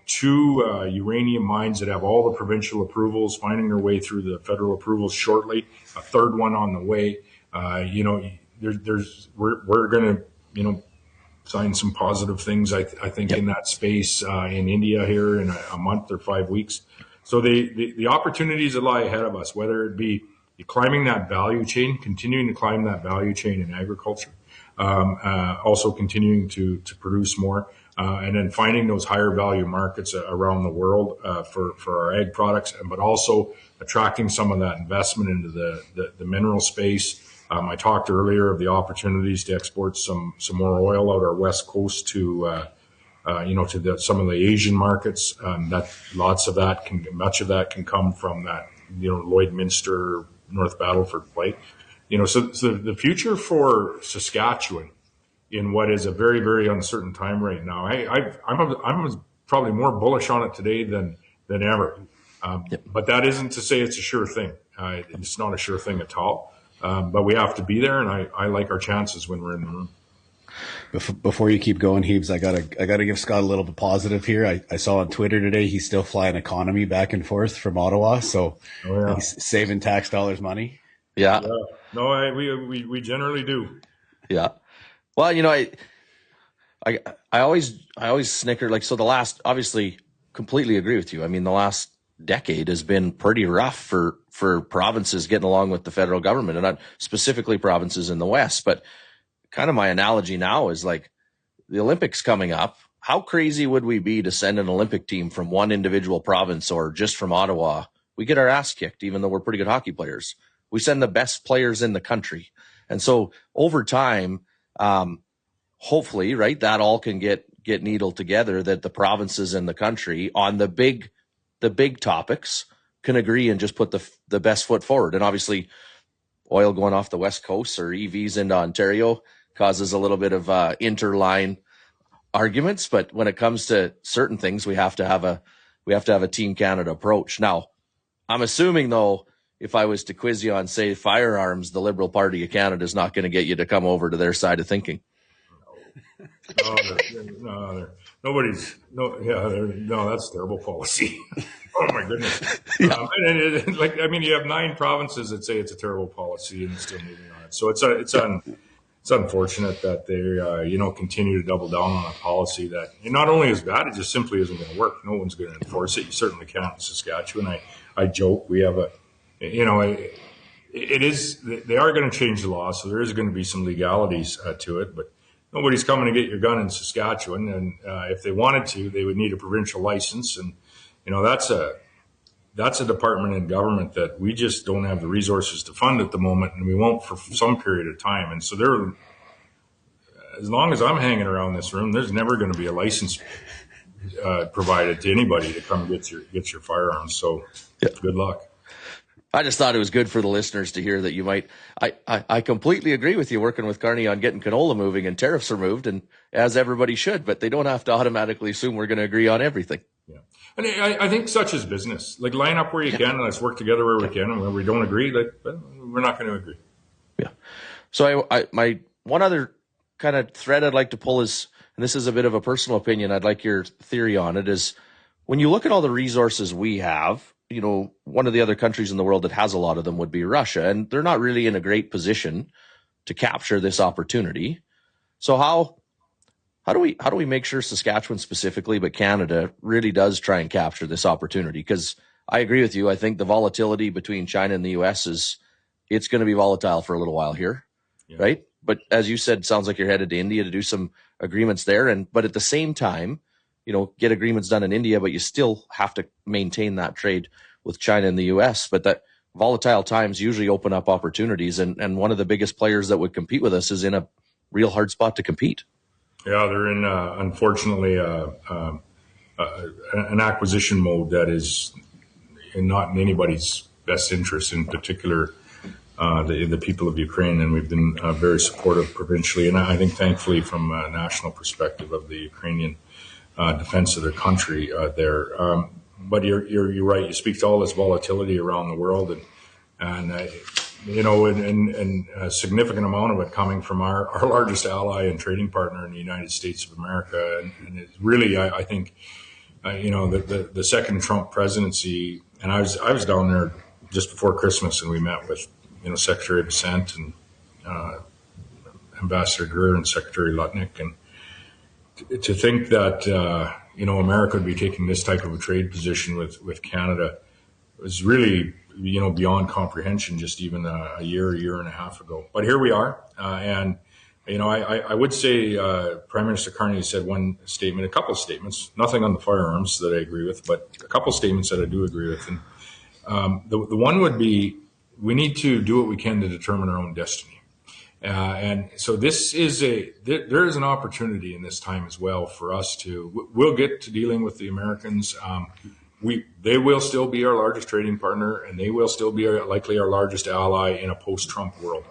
two uranium mines that have all the provincial approvals, finding their way through the federal approvals shortly. A third one on the way. We're going to, sign some positive things. I think in that space in India here in a month or 5 weeks. So the opportunities that lie ahead of us, whether it be climbing that value chain, continuing to climb that value chain in agriculture. Also continuing to produce more, and then finding those higher value markets around the world for our ag products, but also attracting some of that investment into the mineral space. I talked earlier of the opportunities to export some more oil out our west coast to some of the Asian markets. That much of that can come from that Lloydminster, North Battleford plate. So the future for Saskatchewan in what is a very, very uncertain time right now, I'm probably more bullish on it today than ever. But that isn't to say it's a sure thing. It's not a sure thing at all. But we have to be there, and I like our chances when we're in the room. Before you keep going, Heaves, I gotta give Scott a little bit positive here. I saw on Twitter today he's still flying economy back and forth from Ottawa, so he's saving tax dollars money. Yeah. No, we generally do. Yeah. Well, I always snicker, like, so the last, obviously completely agree with you. I mean, the last decade has been pretty rough for provinces getting along with the federal government, and not specifically provinces in the West, but kind of my analogy now is like the Olympics coming up. How crazy would we be to send an Olympic team from one individual province or just from Ottawa? We get our ass kicked, even though we're pretty good hockey players. We send the best players in the country. And so over time, hopefully, right, that all can get needled together, that the provinces in the country on the big topics can agree and just put the best foot forward. And obviously oil going off the West Coast or EVs into Ontario causes a little bit of interline arguments. But when it comes to certain things, we have to have a Team Canada approach. Now, I'm assuming, though, if I was to quiz you on, say, firearms, the Liberal Party of Canada is not going to get you to come over to their side of thinking. That's terrible policy. Oh my goodness. Yeah. You have 9 provinces that say it's a terrible policy and still moving on it. So it's unfortunate that they continue to double down on a policy that not only is bad, it just simply isn't going to work. No one's going to enforce it. You certainly can't in Saskatchewan. I joke we have it is, they are going to change the law, so there is going to be some legalities to it, but nobody's coming to get your gun in Saskatchewan. And if they wanted to, they would need a provincial license, and that's that's a department in government that we just don't have the resources to fund at the moment, and we won't for some period of time. And so as long as I'm hanging around this room, there's never going to be a license provided to anybody to come get your firearms. So good luck. I just thought it was good for the listeners to hear that you might. I completely agree with you working with Carney on getting canola moving and tariffs removed, and as everybody should, but they don't have to automatically assume we're going to agree on everything. Yeah. And I think such is business. Like, line up where you can, and let's work together where we can, and where we don't agree, we're not going to agree. Yeah. So my one other kind of thread I'd like to pull is, and this is a bit of a personal opinion, I'd like your theory on it, is when you look at all the resources we have, one of the other countries in the world that has a lot of them would be Russia, and they're not really in a great position to capture this opportunity. So how do we make sure Saskatchewan specifically, but Canada, really does try and capture this opportunity? Because I agree with you. I think the volatility between China and the U.S. it's going to be volatile for a little while here, right? But as you said, sounds like you're headed to India to do some agreements there, but at the same time, get agreements done in India, but you still have to maintain that trade with China and the U.S. But that volatile times usually open up opportunities, and one of the biggest players that would compete with us is in a real hard spot to compete. Yeah, they're in, unfortunately, an acquisition mode that is not in anybody's best interest, in particular the people of Ukraine, and we've been very supportive provincially, and I think thankfully from a national perspective of the Ukrainian defense of their country there. But you're right. You speak to all this volatility around the world, and a significant amount of it coming from our largest ally and trading partner in the United States of America. And it's really, I think, the second Trump presidency, and I was down there just before Christmas, and we met with Secretary Bessent and Ambassador Greer and Secretary Lutnick, and to think that America would be taking this type of a trade position with Canada was really beyond comprehension just even a year and a half ago. But here we are, and I would say Prime Minister Carney said a couple of statements, nothing on the firearms that I agree with, but a couple of statements that I do agree with. And the one would be, we need to do what we can to determine our own destiny. And so there is an opportunity in this time as well for us we'll get to dealing with the Americans. They will still be our largest trading partner, and they will still be likely our largest ally in a post-Trump world.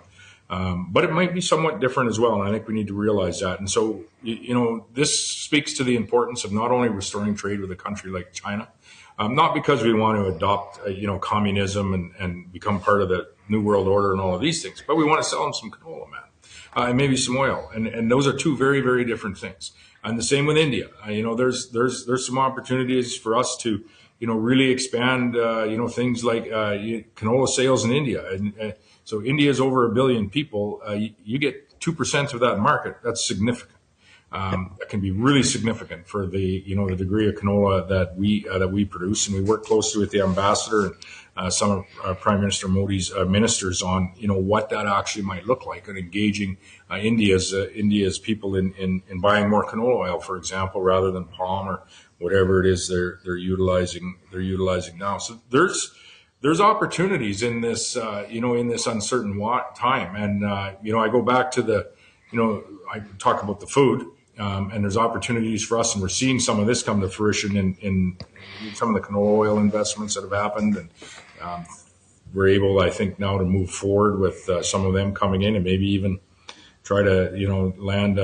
But it might be somewhat different as well, and I think we need to realize that. And so, this speaks to the importance of not only restoring trade with a country like China, not because we want to adopt, communism and become part of the New World Order and all of these things, but we want to sell them some canola, man, and maybe some oil. And those are two very, very different things. And the same with India. There's some opportunities for us to, really expand, things like canola sales in India. And so India is over 1 billion people. You get 2% of that market. That's significant. That can be really significant for the degree of canola that we produce, and we work closely with the ambassador and some of Prime Minister Modi's ministers on what that actually might look like, and engaging India's people in buying more canola oil, for example, rather than palm or whatever it is they're utilizing now. So there's opportunities in this in this uncertain time, and I go back to I talk about the food. And there's opportunities for us, and we're seeing some of this come to fruition in some of the canola oil investments that have happened. And we're able, I think, now to move forward with some of them coming in, and maybe even try to, land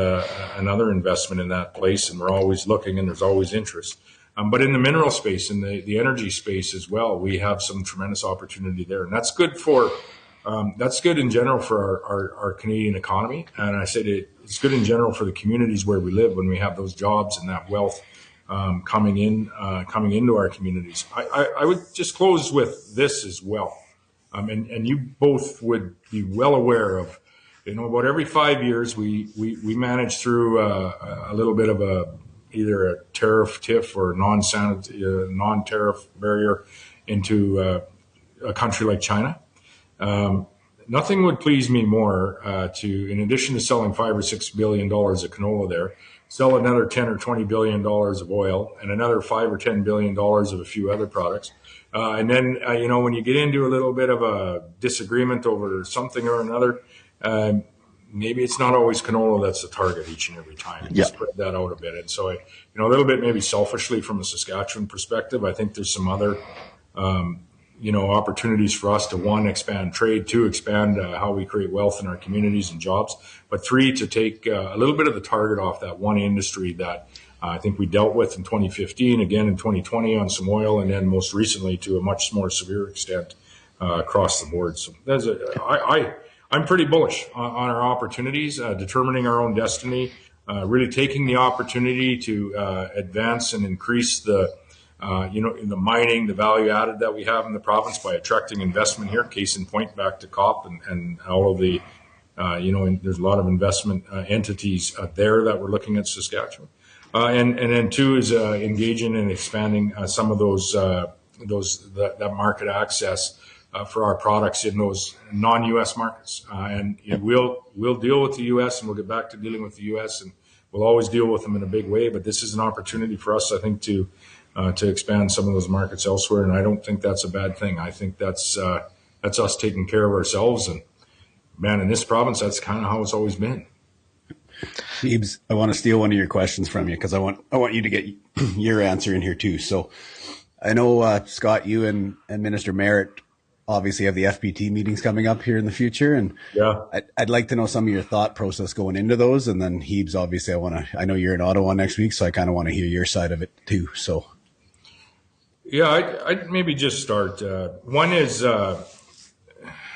another investment in that place. And we're always looking, and there's always interest. But in the mineral space, in the energy space as well, we have some tremendous opportunity there. And that's good that's good in general for our Canadian economy. And I said it's good in general for the communities where we live when we have those jobs and that wealth coming into our communities. I would just close with this as well. And you both would be well aware of, about every 5 years, we manage through a little bit of either a tariff tiff or non-tariff barrier into a country like China. Nothing would please me more in addition to selling $5 or $6 billion of canola there, sell another 10 or 20 billion dollars of oil and another 5 or 10 billion dollars of a few other products. And then, when you get into a little bit of a disagreement over something or another, maybe it's not always canola that's the target each and every time. And spread that out a bit. And so, a little bit maybe selfishly from a Saskatchewan perspective, I think there's some other, opportunities for us to, one, expand trade, two, expand how we create wealth in our communities and jobs, but three, to take a little bit of the target off that one industry that I think we dealt with in 2015, again in 2020 on some oil, and then most recently to a much more severe extent across the board. So I'm pretty bullish on our opportunities, determining our own destiny, really taking the opportunity to advance and increase the in the mining, the value added that we have in the province by attracting investment here. Case in point, back to COP and all of the, and there's a lot of investment entities there that we're looking at Saskatchewan. And then two is engaging and expanding some of that market access for our products in those non-U.S. markets. And we'll deal with the U.S. and we'll get back to dealing with the U.S. and we'll always deal with them in a big way. But this is an opportunity for us, I think, to expand some of those markets elsewhere. And I don't think that's a bad thing. I think that's us taking care of ourselves. And man, in this province, that's kind of how it's always been. Phoebes, I want to steal one of your questions from you because I want you to get your answer in here too. So I know, Scott, you and Minister Merritt obviously have the FPT meetings coming up here in the future. And I'd like to know some of your thought process going into those. And then Hebes, obviously I know you're in Ottawa next week, so I kind of want to hear your side of it too. So. Yeah, I'd maybe just start. One is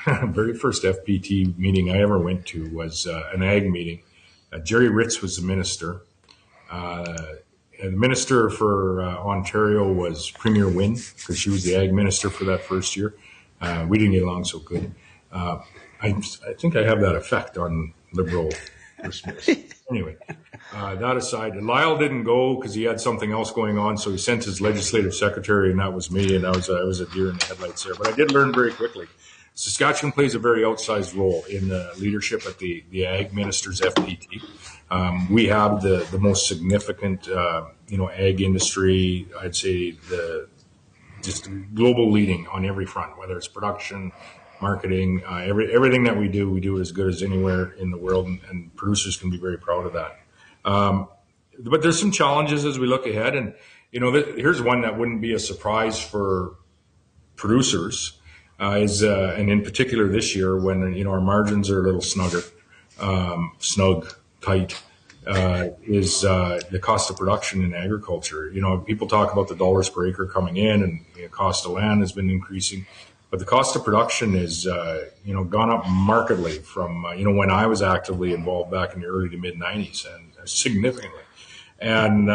very first FPT meeting I ever went to was an ag meeting. Jerry Ritz was the minister. And the minister for Ontario was Premier Wynne, because she was the ag minister for that first year. We didn't get along so good. I think I have that effect on Liberal Christmas. Anyway, that aside, Lyle didn't go because he had something else going on, so he sent his legislative secretary, and that was me, and I was a deer in the headlights there. But I did learn very quickly. Saskatchewan plays a very outsized role in the leadership at the Ag Minister's FPT. We have the most significant, ag industry. I'd say just global leading on every front, whether it's production, marketing, everything that we do as good as anywhere in the world, and producers can be very proud of that. But there's some challenges as we look ahead, and here's one that wouldn't be a surprise for producers. And in particular this year when, our margins are a little tight, is the cost of production in agriculture. People talk about the dollars per acre coming in, and the cost of land has been increasing, but the cost of production is, gone up markedly from, when I was actively involved back in the early to mid 90s, and significantly. And,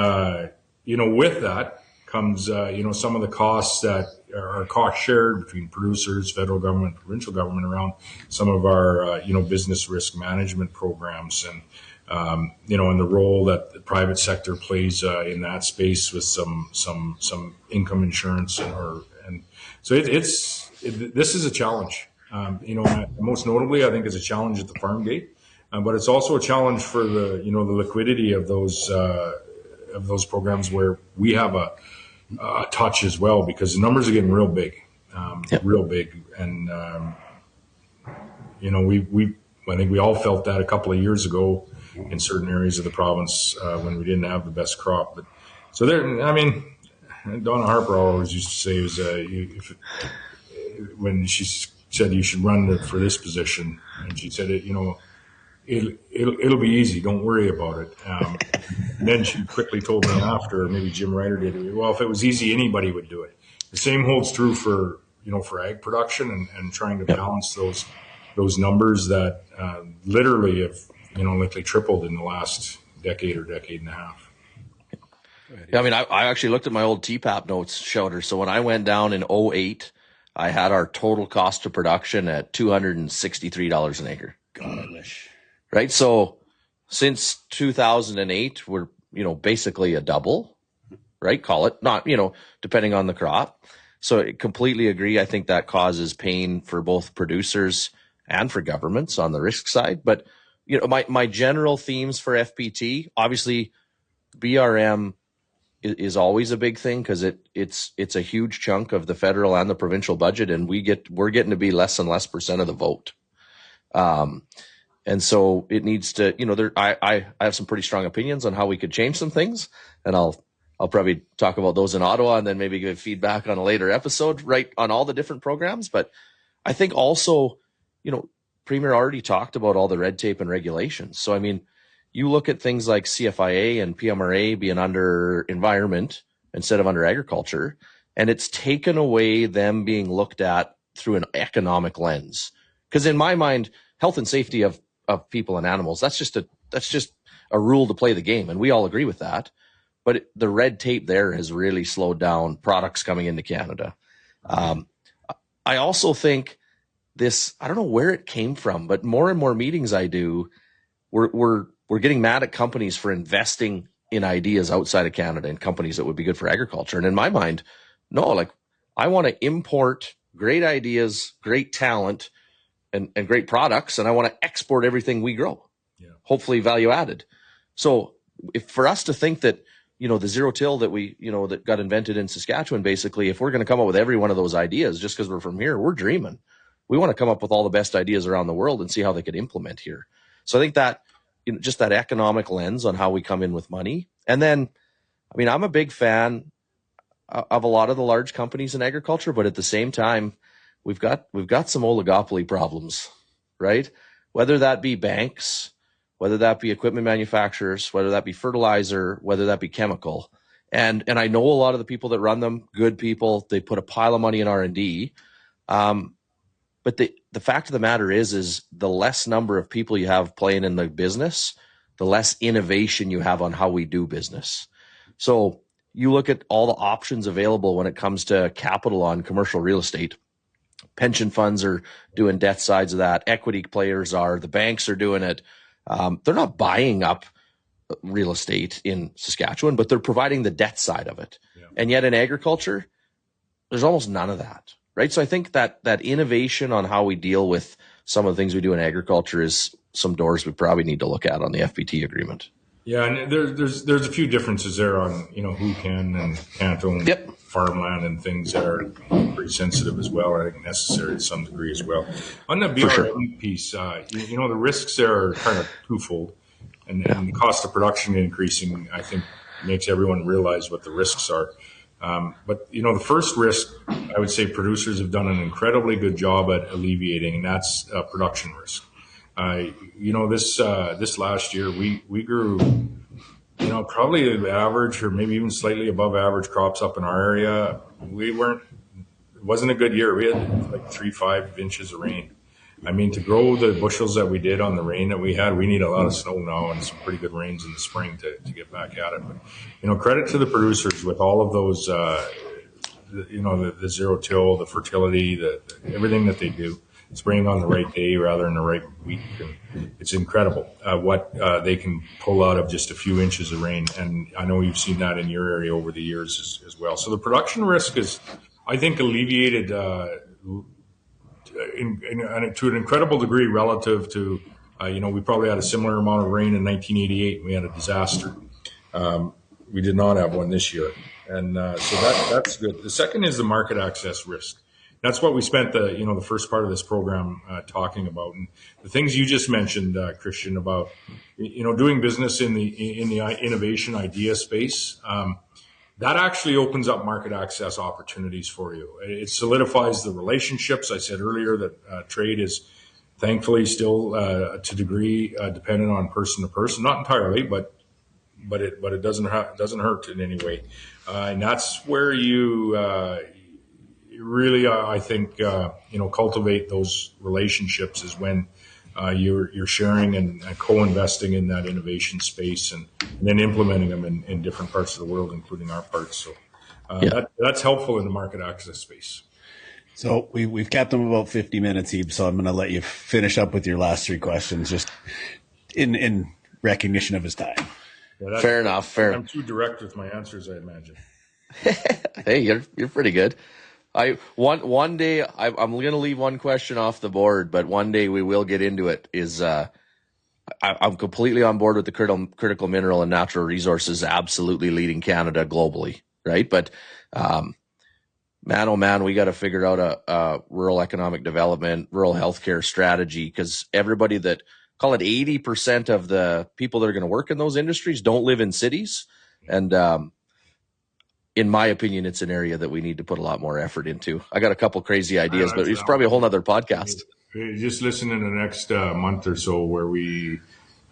with that comes, some of the costs that are cost shared between producers, federal government, provincial government around some of our, business risk management programs, and, and the role that the private sector plays in that space with some income insurance, and so this is a challenge. Most notably, I think it's a challenge at the farm gate, but it's also a challenge for the the liquidity of those programs where we have a touch as well, because the numbers are getting real big, real big. And, I think we all felt that a couple of years ago in certain areas of the province when we didn't have the best crop. But so Donna Harper always used to say when she said you should run for this position, and she said it'll be easy. Don't worry about it. And then she quickly told me after, maybe Jim Ryder did, well, if it was easy, anybody would do it. The same holds true for ag production and trying to balance those numbers that literally have, likely tripled in the last decade or decade and a half. Yeah, I mean, I actually looked at my old TPAP notes, Schauder. So when I went down in 2008, I had our total cost of production at $263 an acre. God, I wish. Right. So since 2008, we're, basically a double, right? Call it, not, depending on the crop. So I completely agree. I think that causes pain for both producers and for governments on the risk side. But, my general themes for FPT, obviously BRM is always a big thing because it's a huge chunk of the federal and the provincial budget, and we're getting to be less and less % of the vote. And so it needs to, I have some pretty strong opinions on how we could change some things, and I'll probably talk about those in Ottawa and then maybe give feedback on a later episode, right, on all the different programs. But I think also, Premier already talked about all the red tape and regulations. So, I mean, you look at things like CFIA and PMRA being under environment instead of under agriculture, and it's taken away them being looked at through an economic lens. Because in my mind, health and safety of people and animals, that's just a rule to play the game, and we all agree with that. But the red tape there has really slowed down products coming into Canada. I also think this, I don't know where it came from, but more and more meetings I do, we're getting mad at companies for investing in ideas outside of Canada and companies that would be good for agriculture. And in my mind, no, like I want to import great ideas, great talent, and great products, and I want to export everything we grow. Yeah. Hopefully value added. So if for us to think that, the zero till that that got invented in Saskatchewan, basically, if we're going to come up with every one of those ideas just because we're from here, we're dreaming. We want to come up with all the best ideas around the world and see how they could implement here. So I think that, just that economic lens on how we come in with money. And then, I mean, I'm a big fan of a lot of the large companies in agriculture, but at the same time, we've got some oligopoly problems, right? Whether that be banks, whether that be equipment manufacturers, whether that be fertilizer, whether that be chemical. And I know a lot of the people that run them, good people, they put a pile of money in R&D. But the fact of the matter is the less number of people you have playing in the business, the less innovation you have on how we do business. So you look at all the options available when it comes to capital on commercial real estate. Pension funds are doing debt sides of that. Equity players are. The banks are doing it. They're not buying up real estate in Saskatchewan, but they're providing the debt side of it. Yeah. And yet in agriculture, there's almost none of that. Right. So I think that innovation on how we deal with some of the things we do in agriculture is some doors we probably need to look at on the FBT agreement. Yeah. And there's a few differences there on, who can and can't own farmland and things that are pretty sensitive as well. I think necessary to some degree as well. On the BRM piece, the risks there are kind of twofold, and the cost of production increasing, I think, makes everyone realize what the risks are. But the first risk, I would say producers have done an incredibly good job at alleviating, and that's production risk. This last year we grew, probably the average or maybe even slightly above average crops up in our area. It wasn't a good year. We had like 3-5 inches of rain. I mean, to grow the bushels that we did on the rain that we had, we need a lot of snow now and some pretty good rains in the spring to get back at it. But, credit to the producers with all of those, the zero till, the fertility, everything that they do, spraying on the right day rather than the right week. And it's incredible what they can pull out of just a few inches of rain. And I know you've seen that in your area over the years as well. So the production risk is, I think, alleviated to an incredible degree relative to, we probably had a similar amount of rain in 1988 and we had a disaster. We did not have one this year. And so that's good. The second is the market access risk. That's what we spent the first part of this program talking about. And the things you just mentioned, Kristjan, about, doing business in the innovation idea space, that actually opens up market access opportunities for you. It solidifies the relationships. I said earlier that trade is thankfully still to a degree dependent on person to person, not entirely, but it doesn't hurt in any way. And that's where you really, I think, cultivate those relationships is when you're sharing and co-investing in that innovation space and then implementing them in different parts of the world, including our parts. So that's helpful in the market access space. So we've kept them about 50 minutes, Ebe, so I'm going to let you finish up with your last three questions just in recognition of his time. Yeah, fair enough. I'm too direct with my answers, I imagine. Hey, you're pretty good. One day I'm going to leave one question off the board, but one day we will get into it. Is I'm completely on board with the critical mineral and natural resources absolutely leading Canada globally, right? But man, oh man, we got to figure out a rural economic development, rural healthcare strategy, because everybody that, call it 80% of the people that are going to work in those industries don't live in cities. And in my opinion, it's an area that we need to put a lot more effort into. I got a couple crazy ideas, but it's probably a whole nother podcast. Just listen in the next month or so where we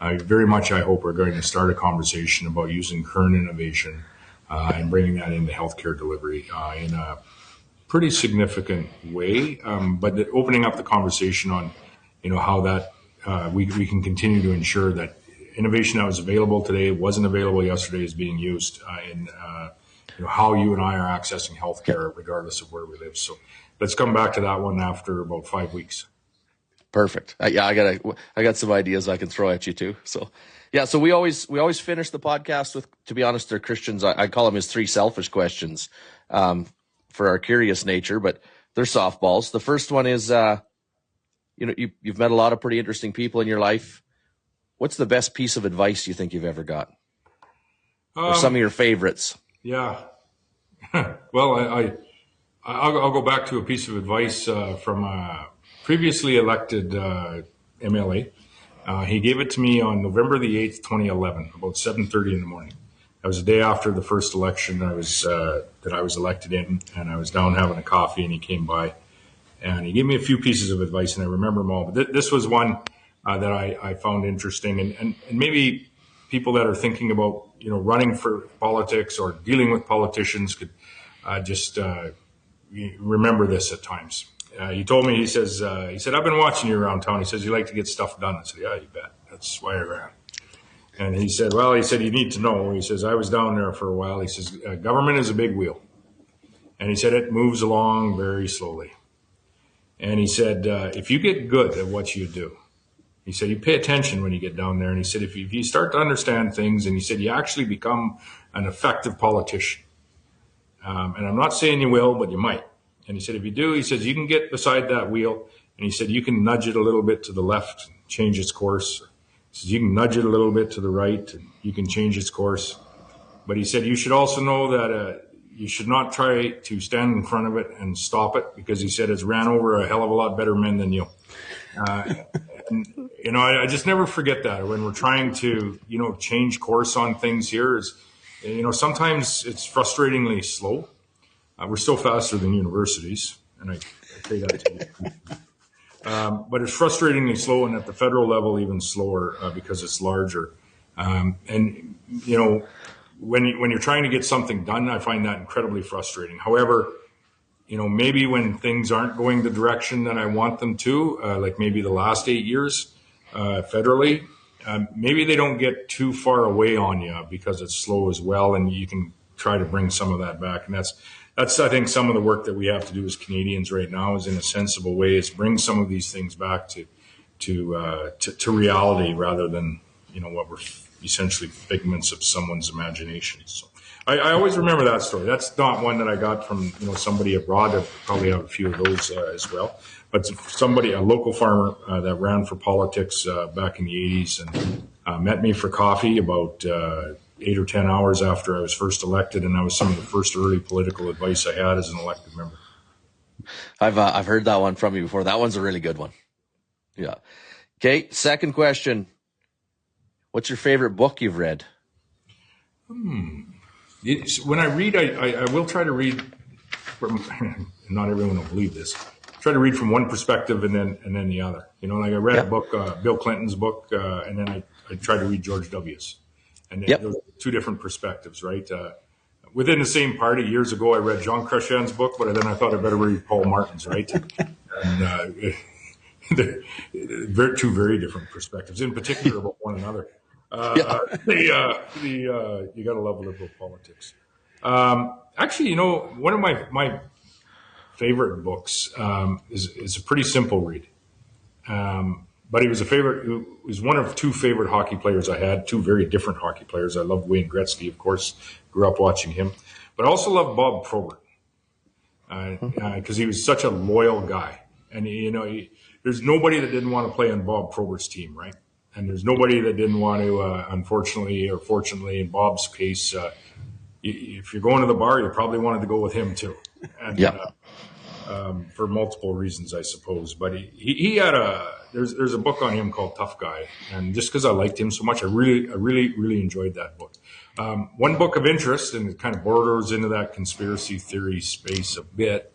very much, I hope, are going to start a conversation about using current innovation and bringing that into healthcare delivery in a pretty significant way. But opening up the conversation on, how that we can continue to ensure that innovation that was available today, wasn't available yesterday, is being used in how you and I are accessing healthcare regardless of where we live. So let's come back to that one after about 5 weeks. Perfect. Yeah, I got some ideas I can throw at you too. So yeah, so we always finish the podcast with, to be honest, they're Kristjan's, I call them his 3 selfish questions for our curious nature, but they're softballs. The first one is, you've met a lot of pretty interesting people in your life. What's the best piece of advice you think you've ever got? Or some of your favorites? Yeah. Well, I'll go back to a piece of advice from a previously elected MLA. He gave it to me on November the 8th, 2011, about 7:30 in the morning. That was the day after the first election that I was elected in, and I was down having a coffee, and he came by, and he gave me a few pieces of advice, and I remember them all. But this was one that I found interesting, and maybe people that are thinking about running for politics or dealing with politicians could just remember this at times. He told me, he said, I've been watching you around town. He says, you like to get stuff done. I said, yeah, you bet. That's why I ran. And he said, you need to know. He says, I was down there for a while. He says, government is a big wheel. And he said, it moves along very slowly. And he said, if you get good at what you do, he said, you pay attention when you get down there. And he said, if you start to understand things, and he said, you actually become an effective politician. And I'm not saying you will, but you might. And he said, if you do, he says, you can get beside that wheel. And he said, you can nudge it a little bit to the left, change its course. He says, you can nudge it a little bit to the right, and you can change its course. But he said, you should also know that you should not try to stand in front of it and stop it, because he said, it's ran over a hell of a lot better men than you. And, I just never forget that when we're trying to, change course on things here is, sometimes it's frustratingly slow. We're still faster than universities, and I say that to you. But it's frustratingly slow, and at the federal level, even slower because it's larger. And when you're trying to get something done, I find that incredibly frustrating. However, maybe when things aren't going the direction that I want them to, like maybe the last 8 years federally, maybe they don't get too far away on you because it's slow as well, and you can try to bring some of that back. And that's I think some of the work that we have to do as Canadians right now is in a sensible way is bring some of these things back to reality rather than what we're essentially figments of someone's imagination. So I always remember that story. That's not one that I got from somebody abroad. I probably have a few of those as well. But a local farmer that ran for politics back in the 80s and met me for coffee about 8 or 10 hours after I was first elected, and that was some of the first early political advice I had as an elected member. I've heard that one from you before. That one's a really good one. Yeah. Okay. Second question. What's your favorite book you've read? When I read, I will try to read from, not everyone will believe this, try to read from one perspective and then the other. Like I read a book, Bill Clinton's book, and then I tried to read George W.'s. And those are 2 different perspectives, right? Within the same party, years ago, I read John Kristjan's book, but then I thought I better read Paul Martin's, right? And they're 2 very different perspectives, in particular about one another. You got to love liberal politics. Actually, one of my favorite books is a pretty simple read. But he was he was one of 2 favorite hockey players I had, 2 very different hockey players. I loved Wayne Gretzky, of course, grew up watching him, but I also loved Bob Probert because he was such a loyal guy. And, there's nobody that didn't want to play on Bob Probert's team, right? And there's nobody that didn't want to, unfortunately or fortunately, in Bob's case, if you're going to the bar, you probably wanted to go with him too. And Yeah. for multiple reasons, I suppose. But he had there's a book on him called Tough Guy, and just because I liked him so much, I really enjoyed that book. One book of interest, and it kind of borders into that conspiracy theory space a bit,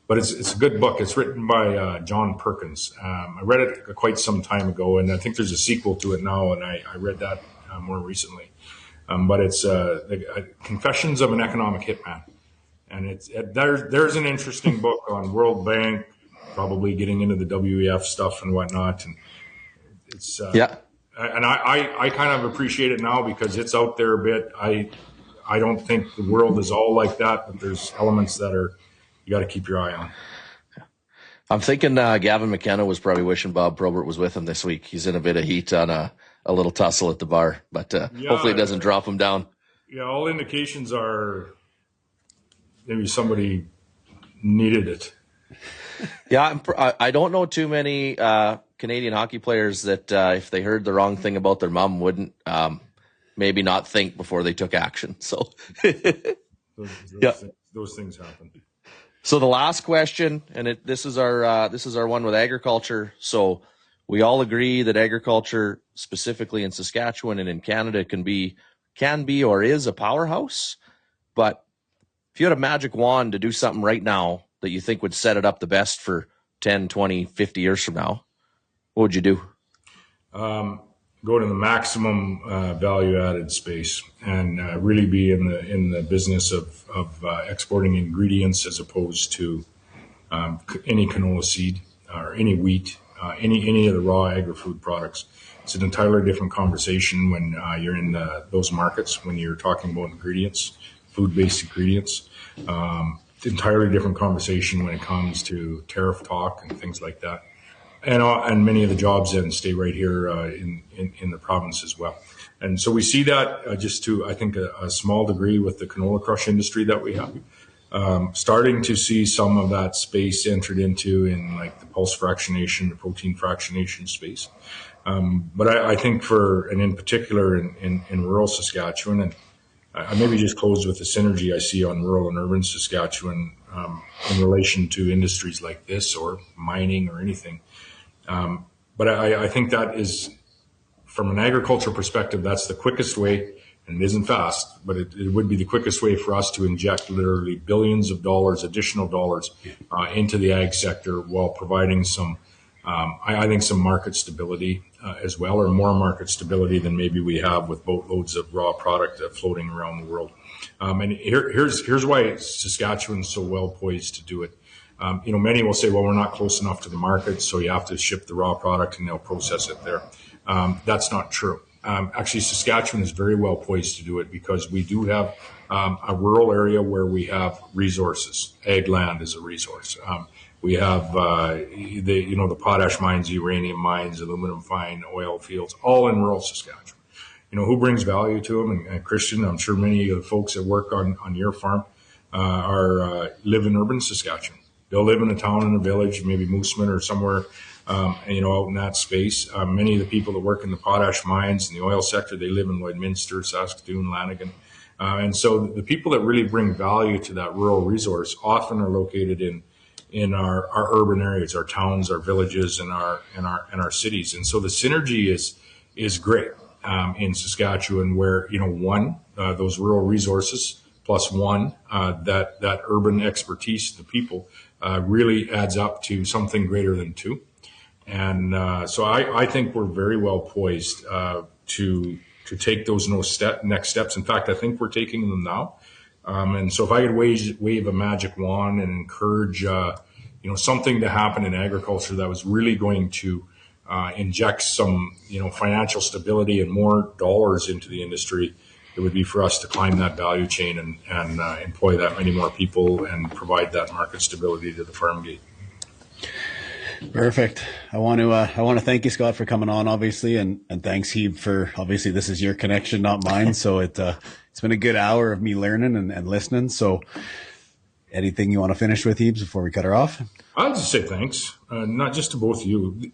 but it's a good book. It's written by John Perkins. I read it quite some time ago, and I think there's a sequel to it now, and I read that more recently. But it's Confessions of an Economic Hitman. And there's an interesting book on World Bank, probably getting into the WEF stuff and whatnot. And it's and I kind of appreciate it now because it's out there a bit. I don't think the world is all like that, but there's elements that you got to keep your eye on. I'm thinking Gavin McKenna was probably wishing Bob Probert was with him this week. He's in a bit of heat on a little tussle at the bar, but hopefully it doesn't drop him down. Yeah, all indications are maybe somebody needed it. Yeah, I don't know too many Canadian hockey players that if they heard the wrong thing about their mom wouldn't maybe not think before they took action. So those things happen. So the last question, and this is our one with agriculture. So we all agree that agriculture, specifically in Saskatchewan and in Canada, can be or is a powerhouse. But if you had a magic wand to do something right now that you think would set it up the best for 10, 20, 50 years from now, what would you do? Go to the maximum value-added space and really be in the business of exporting ingredients as opposed to any canola seed or any wheat, any of the raw agri-food products. It's an entirely different conversation when you're in those markets, when you're talking about ingredients, food-based ingredients. Entirely different conversation when it comes to tariff talk and things like that. And many of the jobs then stay right here in the province as well. And so we see that just to, I think, a small degree with the canola crush industry that we have. Starting to see some of that space entered into in like the pulse fractionation, the protein fractionation space. But I think and in particular in rural Saskatchewan, and I maybe just close with the synergy I see on rural and urban Saskatchewan in relation to industries like this or mining or anything. But I think that is, from an agriculture perspective, that's the quickest way, and it isn't fast, but it would be the quickest way for us to inject literally billions of dollars, additional dollars, into the ag sector while providing some, I think, some market stability as well, or more market stability than maybe we have with boatloads of raw product floating around the world. And here's why Saskatchewan's so well poised to do it. Many will say, well, we're not close enough to the market, so you have to ship the raw product and they'll process it there. That's not true. Actually, Saskatchewan is very well poised to do it because we do have a rural area where we have resources. Ag land is a resource. We have the potash mines, uranium mines, aluminum fine, oil fields, all in rural Saskatchewan. Who brings value to them? And Kristjan, I'm sure many of the folks that work on your farm live in urban Saskatchewan. They'll live in a town and a village, maybe Mooseman or somewhere, out in that space. Many of the people that work in the potash mines and the oil sector, they live in Lloydminster, Saskatoon, Lanigan. And so the people that really bring value to that rural resource often are located in our urban areas, our towns, our villages, and our cities. And so the synergy is great in Saskatchewan, where those rural resources plus that urban expertise, the people, really adds up to something greater than two. And so I think we're very well poised to take those next steps. In fact, I think we're taking them now. And so if I could wave a magic wand and encourage something to happen in agriculture that was really going to inject some financial stability and more dollars into the industry, it would be for us to climb that value chain and employ that many more people and provide that market stability to the farm gate. Perfect. I want to thank you, Scott, for coming on, obviously, and thanks, Hebe, for obviously this is your connection, not mine. So it's been a good hour of me learning and listening. So anything you want to finish with, Hebes, before we cut her off? I'll just say thanks, not just to both of you.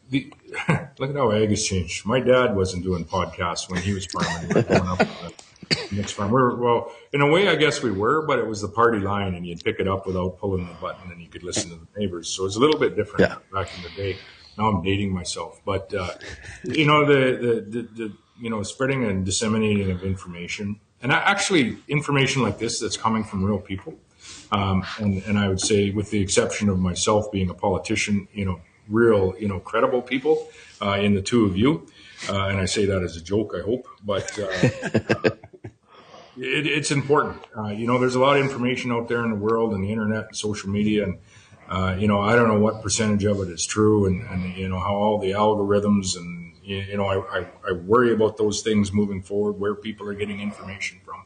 look at how ag has changed. My dad wasn't doing podcasts when he was farming. We were growing up on a mixed farm. Well, in a way, I guess we were, but it was the party line, and you'd pick it up without pulling the button, and you could listen to the neighbors. So it's a little bit different back in the day. Now I'm dating myself, but the spreading and disseminating of information, and actually information like this that's coming from real people. And I would say, with the exception of myself being a politician, real, credible people in the two of you. And I say that as a joke, I hope, but it's important. There's a lot of information out there in the world and the internet and social media. And, I don't know what percentage of it is true and how all the algorithms and, I worry about those things moving forward, where people are getting information from.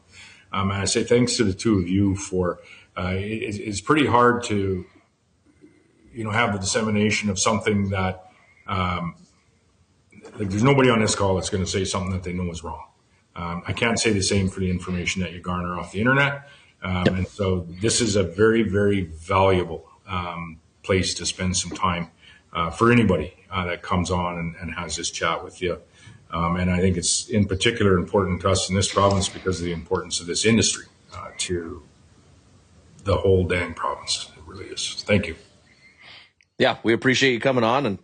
And I say thanks to the two of you for, it's pretty hard to, have the dissemination of something that, there's nobody on this call that's going to say something that they know is wrong. I can't say the same for the information that you garner off the internet. And so this is a very, very valuable place to spend some time for anybody that comes on and has this chat with you. And I think it's in particular important to us in this province because of the importance of this industry to the whole dang province. It really is. Thank you. Yeah, we appreciate you coming on,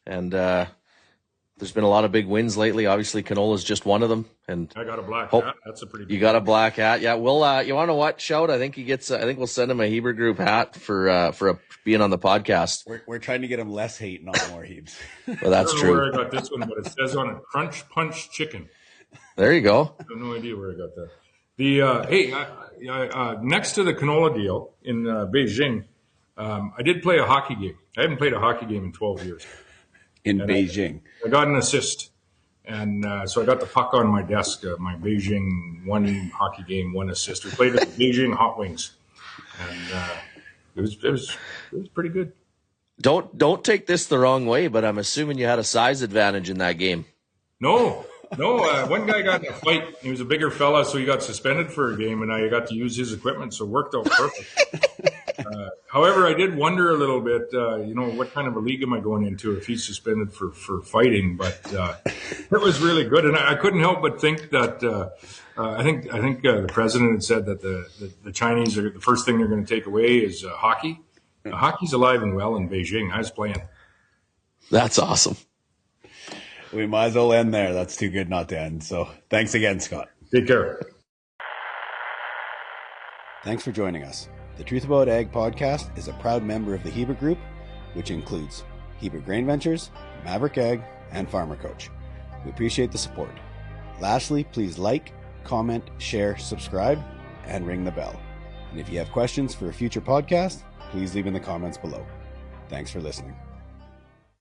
and there's been a lot of big wins lately. Obviously, canola is just one of them. And I got a black hat. That's a pretty big You got a black hat. Yeah, we'll. You want to know what? Shout. I think he gets. I think we'll send him a Heber Group hat for being on the podcast. We're trying to get him less hate, not more Hebes. Well, that's I don't know true. where I got this one, but it says on it, Crunch Punch Chicken. There you go. I have no idea where I got that. Next to the canola deal in Beijing, I did play a hockey game. I haven't played a hockey game in 12 years. In Beijing. I got an assist. And so I got the puck on my desk, my Beijing one hockey game, one assist. We played at the Beijing Hot Wings. And it was pretty good. Don't take this the wrong way, but I'm assuming you had a size advantage in that game. No. One guy got in a fight. He was a bigger fella, so he got suspended for a game, and I got to use his equipment, so it worked out perfect. However, I did wonder a little bit, what kind of a league am I going into if he's suspended for fighting? But it was really good, and I couldn't help but think that I think the president had said that the Chinese are the first thing they're going to take away is hockey. Hockey's alive and well in Beijing. I was playing. That's awesome. We might as well end there. That's too good not to end. So thanks again, Scott. Take care. Thanks for joining us. The Truth About Ag podcast is a proud member of the Heber Group, which includes Heber Grain Ventures, Maverick Ag, and Farmer Coach. We appreciate the support. Lastly, please like, comment, share, subscribe, and ring the bell. And if you have questions for a future podcast, please leave in the comments below. Thanks for listening.